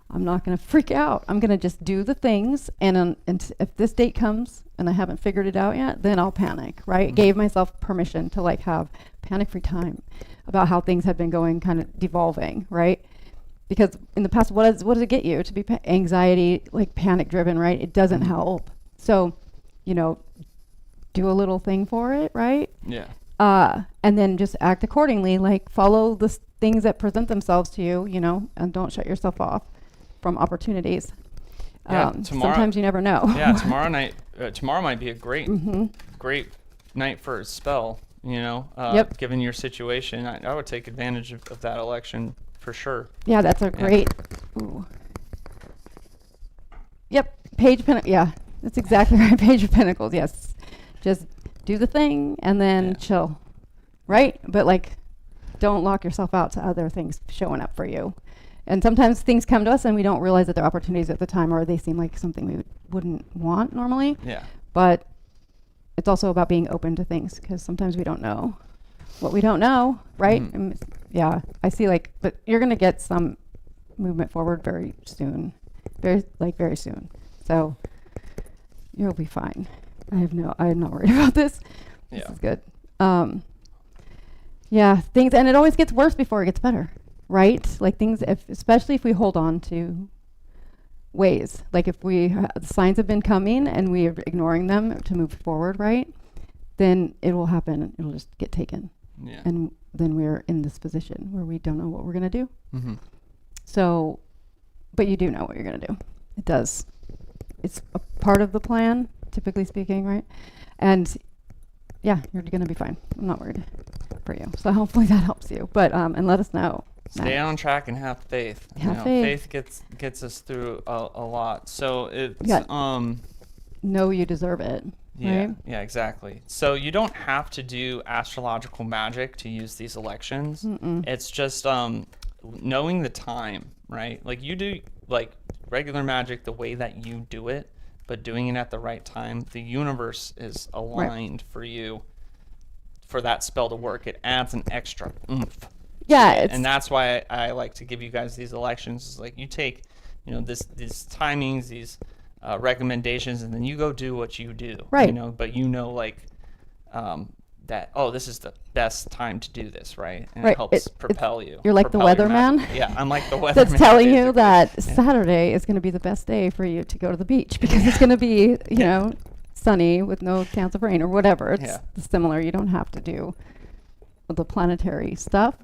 I'm not going to freak out. I'm going to just do the things. And if this date comes and I haven't figured it out yet, then I'll panic, right? Gave myself permission to like have panic-free time about how things had been going, kind of devolving, right? Because in the past, what does it get you? To be anxiety, like panic-driven, right? It doesn't help. So, you know, do a little thing for it, right? Yeah. And then just act accordingly, like follow the things that present themselves to you, you know, and don't shut yourself off from opportunities. Yeah, sometimes you never know. Yeah, tomorrow might be a great night for a spell, you know, given your situation. I would take advantage of that election for sure. Yeah, that's a great, Page of Pentacles. Yeah, that's exactly right. Page of Pentacles, yes. Just do the thing and then chill, right? But like, don't lock yourself out to other things showing up for you. And sometimes things come to us and we don't realize that they're opportunities at the time, or they seem like something we wouldn't want normally. Yeah. But it's also about being open to things, because sometimes we don't know what we don't know, right? And I see but you're going to get some movement forward very soon. Very soon. So you'll be fine. I'm not worried about this. This Yeah. is good. Yeah, things, and it always gets worse before it gets better, right? Like things, especially if we hold on to ways, like if the signs have been coming and we are ignoring them to move forward, right? Then it will happen. It'll just get taken. Yeah. And then we're in this position where we don't know what we're going to do. Mm-hmm. So, but you do know what you're going to do. It does. It's a part of the plan, typically speaking, right? And yeah, you're going to be fine. I'm not worried for you. So hopefully that helps you. But, and let us know. Stay on track and have faith. Have faith. Faith gets us through a lot. So it's, know you deserve it. yeah, right? yeah, exactly. So you don't have to do astrological magic to use these elections. It's just knowing the time, right? Like you do like regular magic the way that you do it, but doing it at the right time. The universe is aligned for you for that spell to work. It adds an extra oomph. Yeah, And that's why I like to give you guys these elections. It's like you take, these timings, these recommendations, and then you go do what you do. Right. But like that. Oh, this is the best time to do this, right? And Right. it helps propel you. You're like the propel your weatherman. magic. Yeah, I'm like the weatherman. That's telling you basically. that Saturday is going to be the best day for you to go to the beach because it's going to be, sunny with no chance of rain or whatever. It's similar. You don't have to do the planetary stuff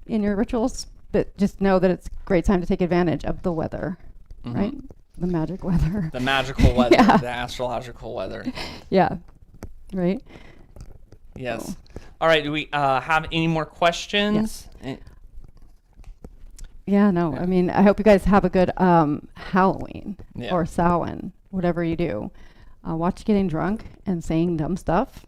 in your rituals, but just know that it's a great time to take advantage of the weather, right? The magic weather. The magical weather, Yeah. the astrological weather. Yeah. Right? Yes. So. All right. Do we have any more questions? Yeah, no. Yeah. I mean, I hope you guys have a good Halloween Yeah. or Samhain, whatever you do. Watch getting drunk and saying dumb stuff.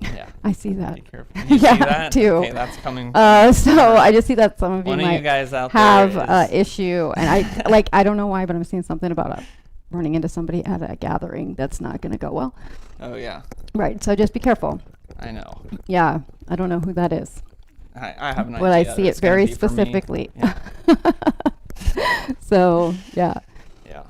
Yeah. I see that. Be careful. You Yeah, see that? too. Okay, that's coming. So I just see that some of you One of you might guys out have there is, issue, and I don't know why, but I'm seeing something about running into somebody at a gathering that's not going to go well. Oh yeah. Right. So just be careful. I know. Yeah. I don't know who that is, I have an idea. but I see it It's gonna very be for me. specifically. Yeah. So yeah. Yeah.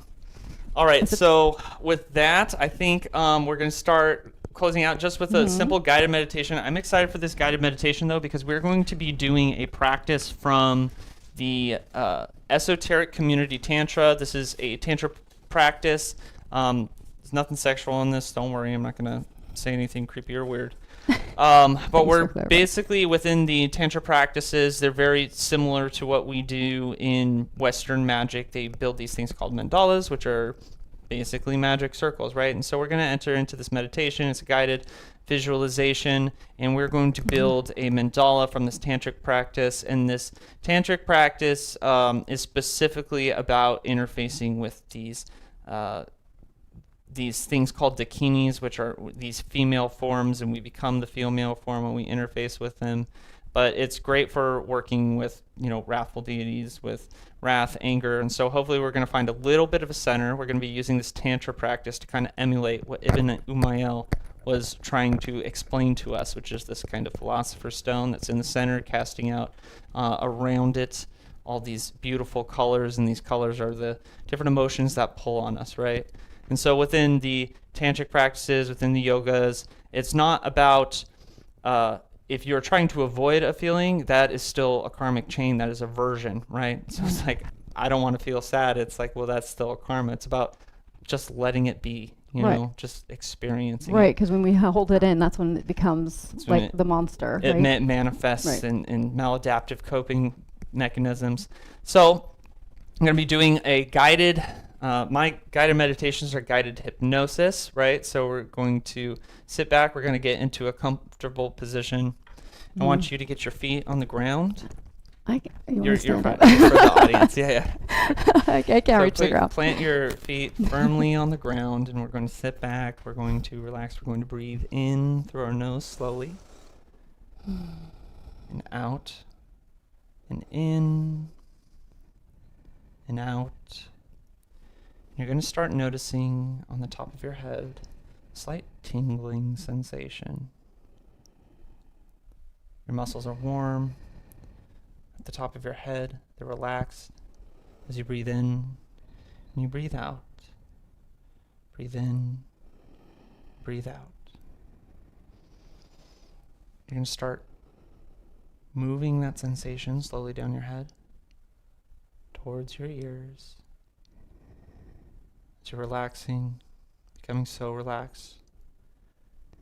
All right. So with that, I think we're going to start closing out just with a simple guided meditation. I'm excited for this guided meditation though because we're going to be doing a practice from the Esoteric Community Tantra. This is a Tantra practice. There's nothing sexual in this. Don't worry. I'm not going to say anything creepy or weird. But we're basically within the Tantra practices. They're very similar to what we do in Western magic. They build these things called mandalas, which are basically magic circles, right? And so we're going to enter into this meditation. It's a guided visualization, and we're going to build a mandala from this tantric practice. And this tantric practice is specifically about interfacing with these things called dakinis, which are these female forms, and we become the female form when we interface with them. But it's great for working with, wrathful deities, with wrath, anger, and so hopefully we're going to find a little bit of a center. We're going to be using this tantra practice to kind of emulate what Ibn Umayel was trying to explain to us, which is this kind of philosopher's stone that's in the center, casting out around it all these beautiful colors, and these colors are the different emotions that pull on us, right? And so within the tantric practices, within the yogas, it's not about if you're trying to avoid a feeling, that is still a karmic chain, that is aversion, right? So it's like, I don't want to feel sad. It's like, well, that's still a karma. It's about just letting it be, just experiencing it. Right, because when we hold it in, that's when it becomes like the monster. It right? manifests in maladaptive coping mechanisms. So I'm going to be doing a guided, my guided meditations are guided hypnosis, right? So we're going to sit back. We're going to get into a comfortable position. I want you to get your feet on the ground. You're fine. For the audience. Yeah. I can't reach the ground. Plant your feet firmly on the ground, and we're going to sit back. We're going to relax. We're going to breathe in through our nose slowly, and out, and in, and out. You're going to start noticing on the top of your head a slight tingling sensation. Your muscles are warm. At the top of your head, they're relaxed as you breathe in and you breathe out. Breathe in, breathe out. You're going to start moving that sensation slowly down your head towards your ears. As you're relaxing, becoming so relaxed,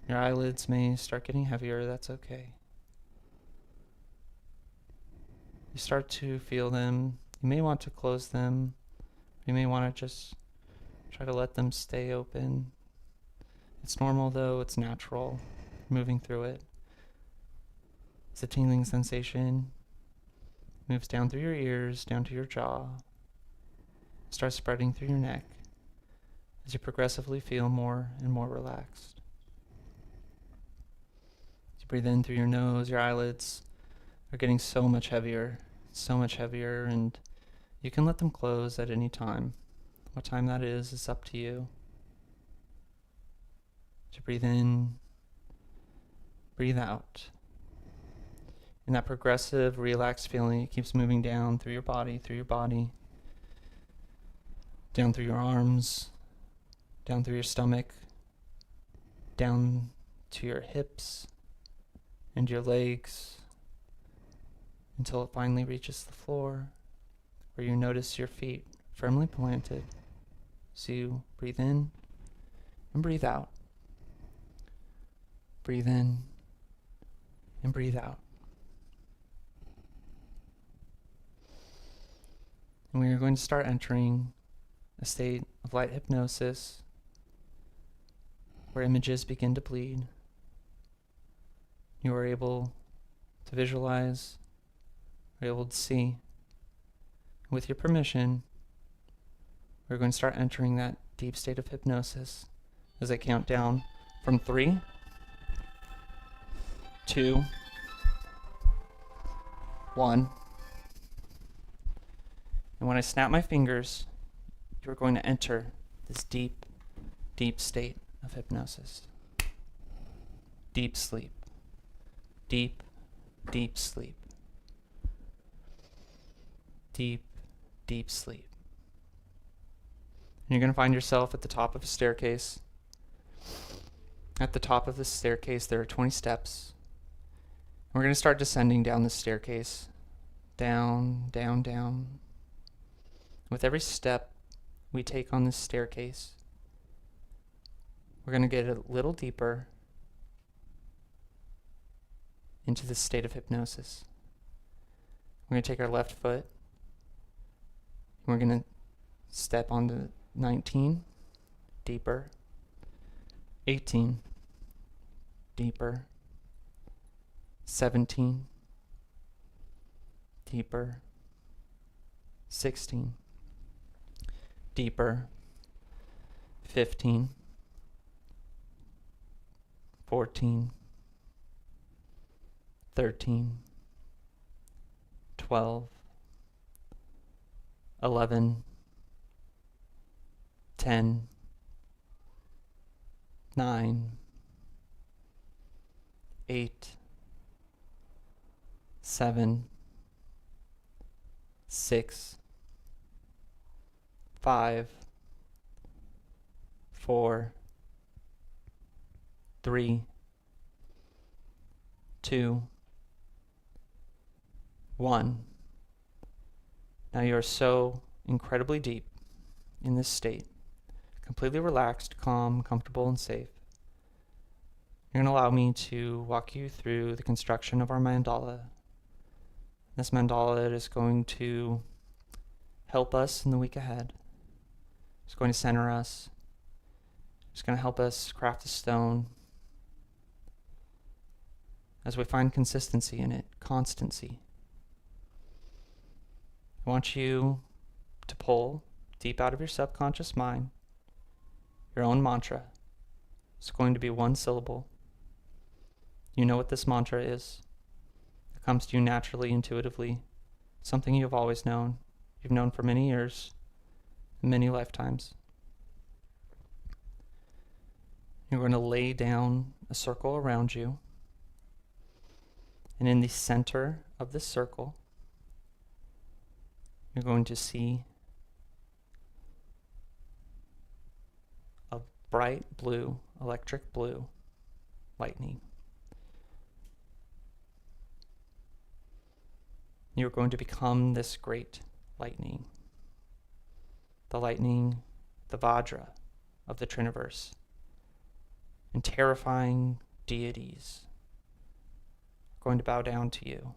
your eyelids may start getting heavier. That's okay. You start to feel them. You may want to close them. You may want to just try to let them stay open. It's normal though, it's natural. Moving through it. It's a tingling sensation. Moves down through your ears, down to your jaw. Starts spreading through your neck as you progressively feel more and more relaxed. As you breathe in through your nose, your eyelids are getting so much heavier, and you can let them close at any time. What time that is up to you. As you breathe in, breathe out. And that progressive, relaxed feeling, it keeps moving down through your body, down through your arms, down through your stomach, down to your hips and your legs, until it finally reaches the floor, where you notice your feet firmly planted. So you breathe in and breathe out. Breathe in and breathe out. And we are going to start entering a state of light hypnosis where images begin to bleed. You are able to visualize, are able to see. With your permission, we're going to start entering that deep state of hypnosis as I count down from 3, 2, 1. And when I snap my fingers, you're going to enter this deep, deep state of hypnosis. Deep sleep. Deep, deep sleep. Deep, deep sleep. And you're going to find yourself at the top of a staircase. At the top of this staircase, there are 20 steps. And we're going to start descending down the staircase. Down, down, down. With every step we take on this staircase, we're going to get a little deeper into this state of hypnosis. We're going to take our left foot. We're going to step onto 19, deeper. 18, deeper. 17, deeper. 16, deeper. 15, 14, 13, 12, 11, 10, 9, 8, 7, 6, 5, 4, 3, 2, 1. Now you are so incredibly deep in this state, completely relaxed, calm, comfortable, and safe. You're going to allow me to walk you through the construction of our mandala. This mandala is going to help us in the week ahead. It's going to center us. It's going to help us craft a stone as we find consistency in it, constancy. I want you to pull deep out of your subconscious mind your own mantra. It's going to be one syllable. You know what this mantra is. It comes to you naturally, intuitively. Something you've always known. You've known for many years, many lifetimes. You're going to lay down a circle around you. And in the center of this circle, you're going to see a bright blue, electric blue lightning. You're going to become this great lightning. The lightning, the Vajra of the Triniverse. And terrifying deities are going to bow down to you,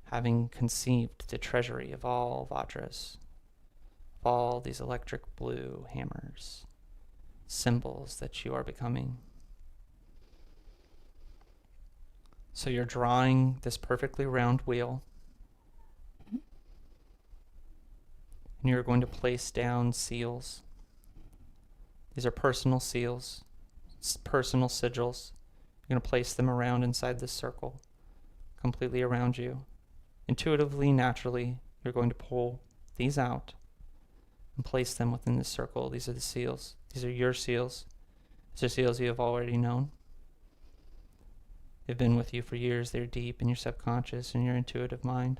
having conceived the treasury of all Vajras, of all these electric blue hammers, symbols that you are becoming. So you're drawing this perfectly round wheel, and you're going to place down seals. These are personal seals, personal sigils. You're going to place them around inside this circle, completely around you. Intuitively, naturally, you're going to pull these out and place them within this circle. These are the seals. These are your seals. These are seals you have already known. They've been with you for years. They're deep in your subconscious and your intuitive mind.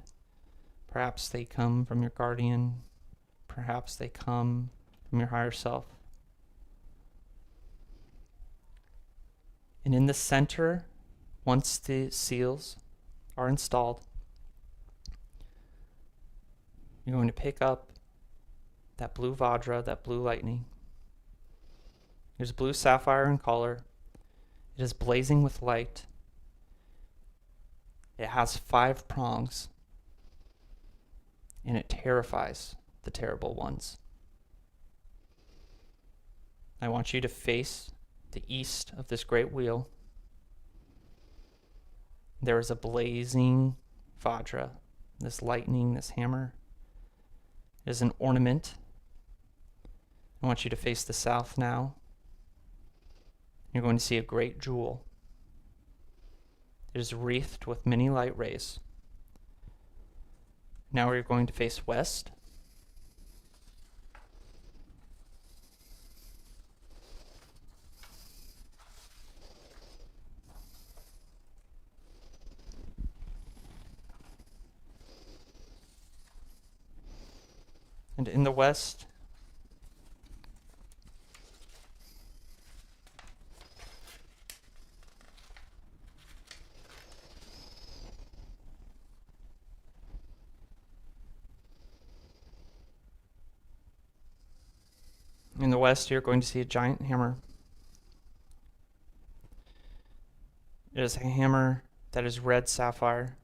Perhaps they come from your guardian. Perhaps they come from your higher self. And in the center, once the seals are installed, you're going to pick up that blue Vajra, that blue lightning. There's blue sapphire in color. It is blazing with light. It has 5 prongs, and it terrifies the terrible ones. I want you to face the east of this great wheel. There is a blazing Vajra, this lightning, this hammer. It is an ornament. I want you to face the south now. You're going to see a great jewel. It is wreathed with many light rays. Now we're going to face west. And in the west, you're going to see a giant hammer. It is a hammer that is red sapphire.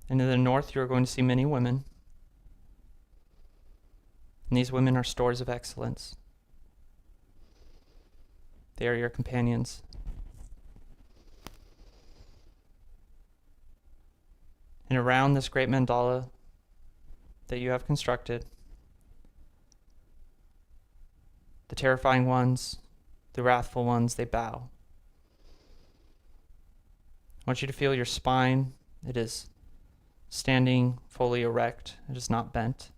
And in the north, you're going to see many women. And these women are stores of excellence. They are your companions. And around this great mandala that you have constructed, the terrifying ones, the wrathful ones, they bow. I want you to feel your spine. It is standing fully erect. It is not bent.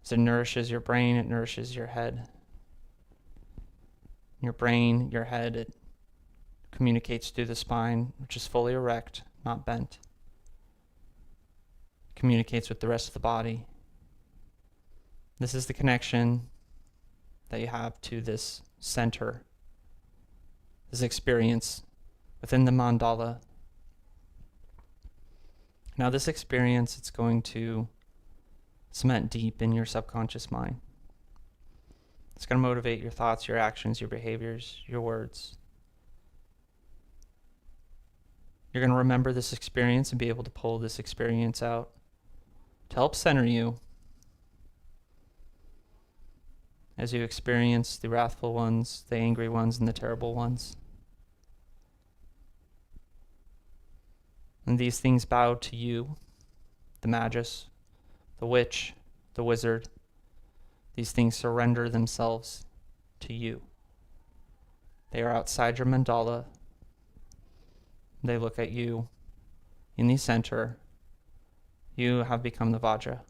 As it nourishes your brain, it nourishes your head. Your brain, your head, it communicates through the spine, which is fully erect, not bent. It communicates with the rest of the body. This is the connection that you have to this center, this experience within the mandala. Now this experience, it's going to cement deep in your subconscious mind. It's going to motivate your thoughts, your actions, your behaviors, your words. You're going to remember this experience and be able to pull this experience out to help center you as you experience the wrathful ones, the angry ones, and the terrible ones. And these things bow to you, the magus, the witch, the wizard. These things surrender themselves to you. They are outside your mandala. They look at you in the center. You have become the Vajra.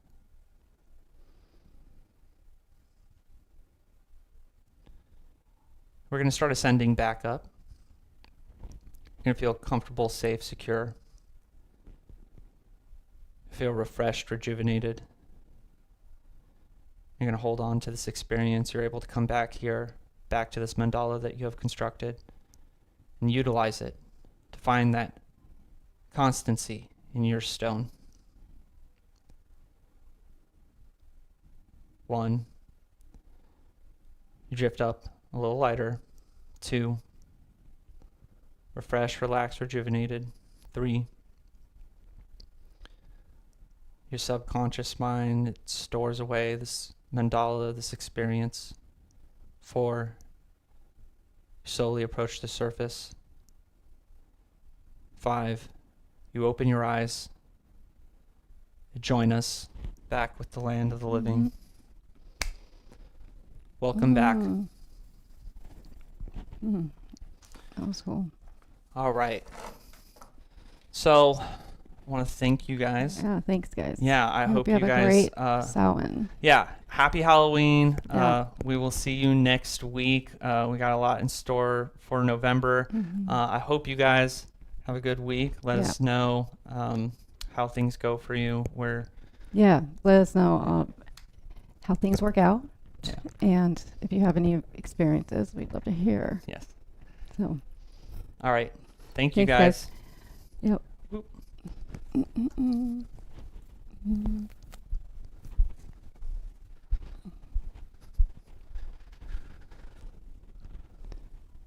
We're going to start ascending back up. You're going to feel comfortable, safe, secure. Feel refreshed, rejuvenated. You're going to hold on to this experience. You're able to come back here, back to this mandala that you have constructed, and utilize it to find that constancy in your stone. 1, you drift up a little lighter. 2, refreshed, relaxed, rejuvenated. 3, your subconscious mind, it stores away this mandala, this experience. 4, you slowly approach the surface. 5, you open your eyes. You join us back with the land of the living. Welcome back. That was cool. All right. So, I want to thank you guys. Yeah, thanks, guys. Yeah, I hope you you have guys. a great Samhain. Yeah, happy Halloween. Yeah. We will see you next week. We got a lot in store for November. I hope you guys have a good week. Let us know how things go for you. Yeah, let us know how things work out. Yeah. And if you have any experiences, we'd love to hear. Yes. So. All right. Thank you, Thanks, guys. Yep.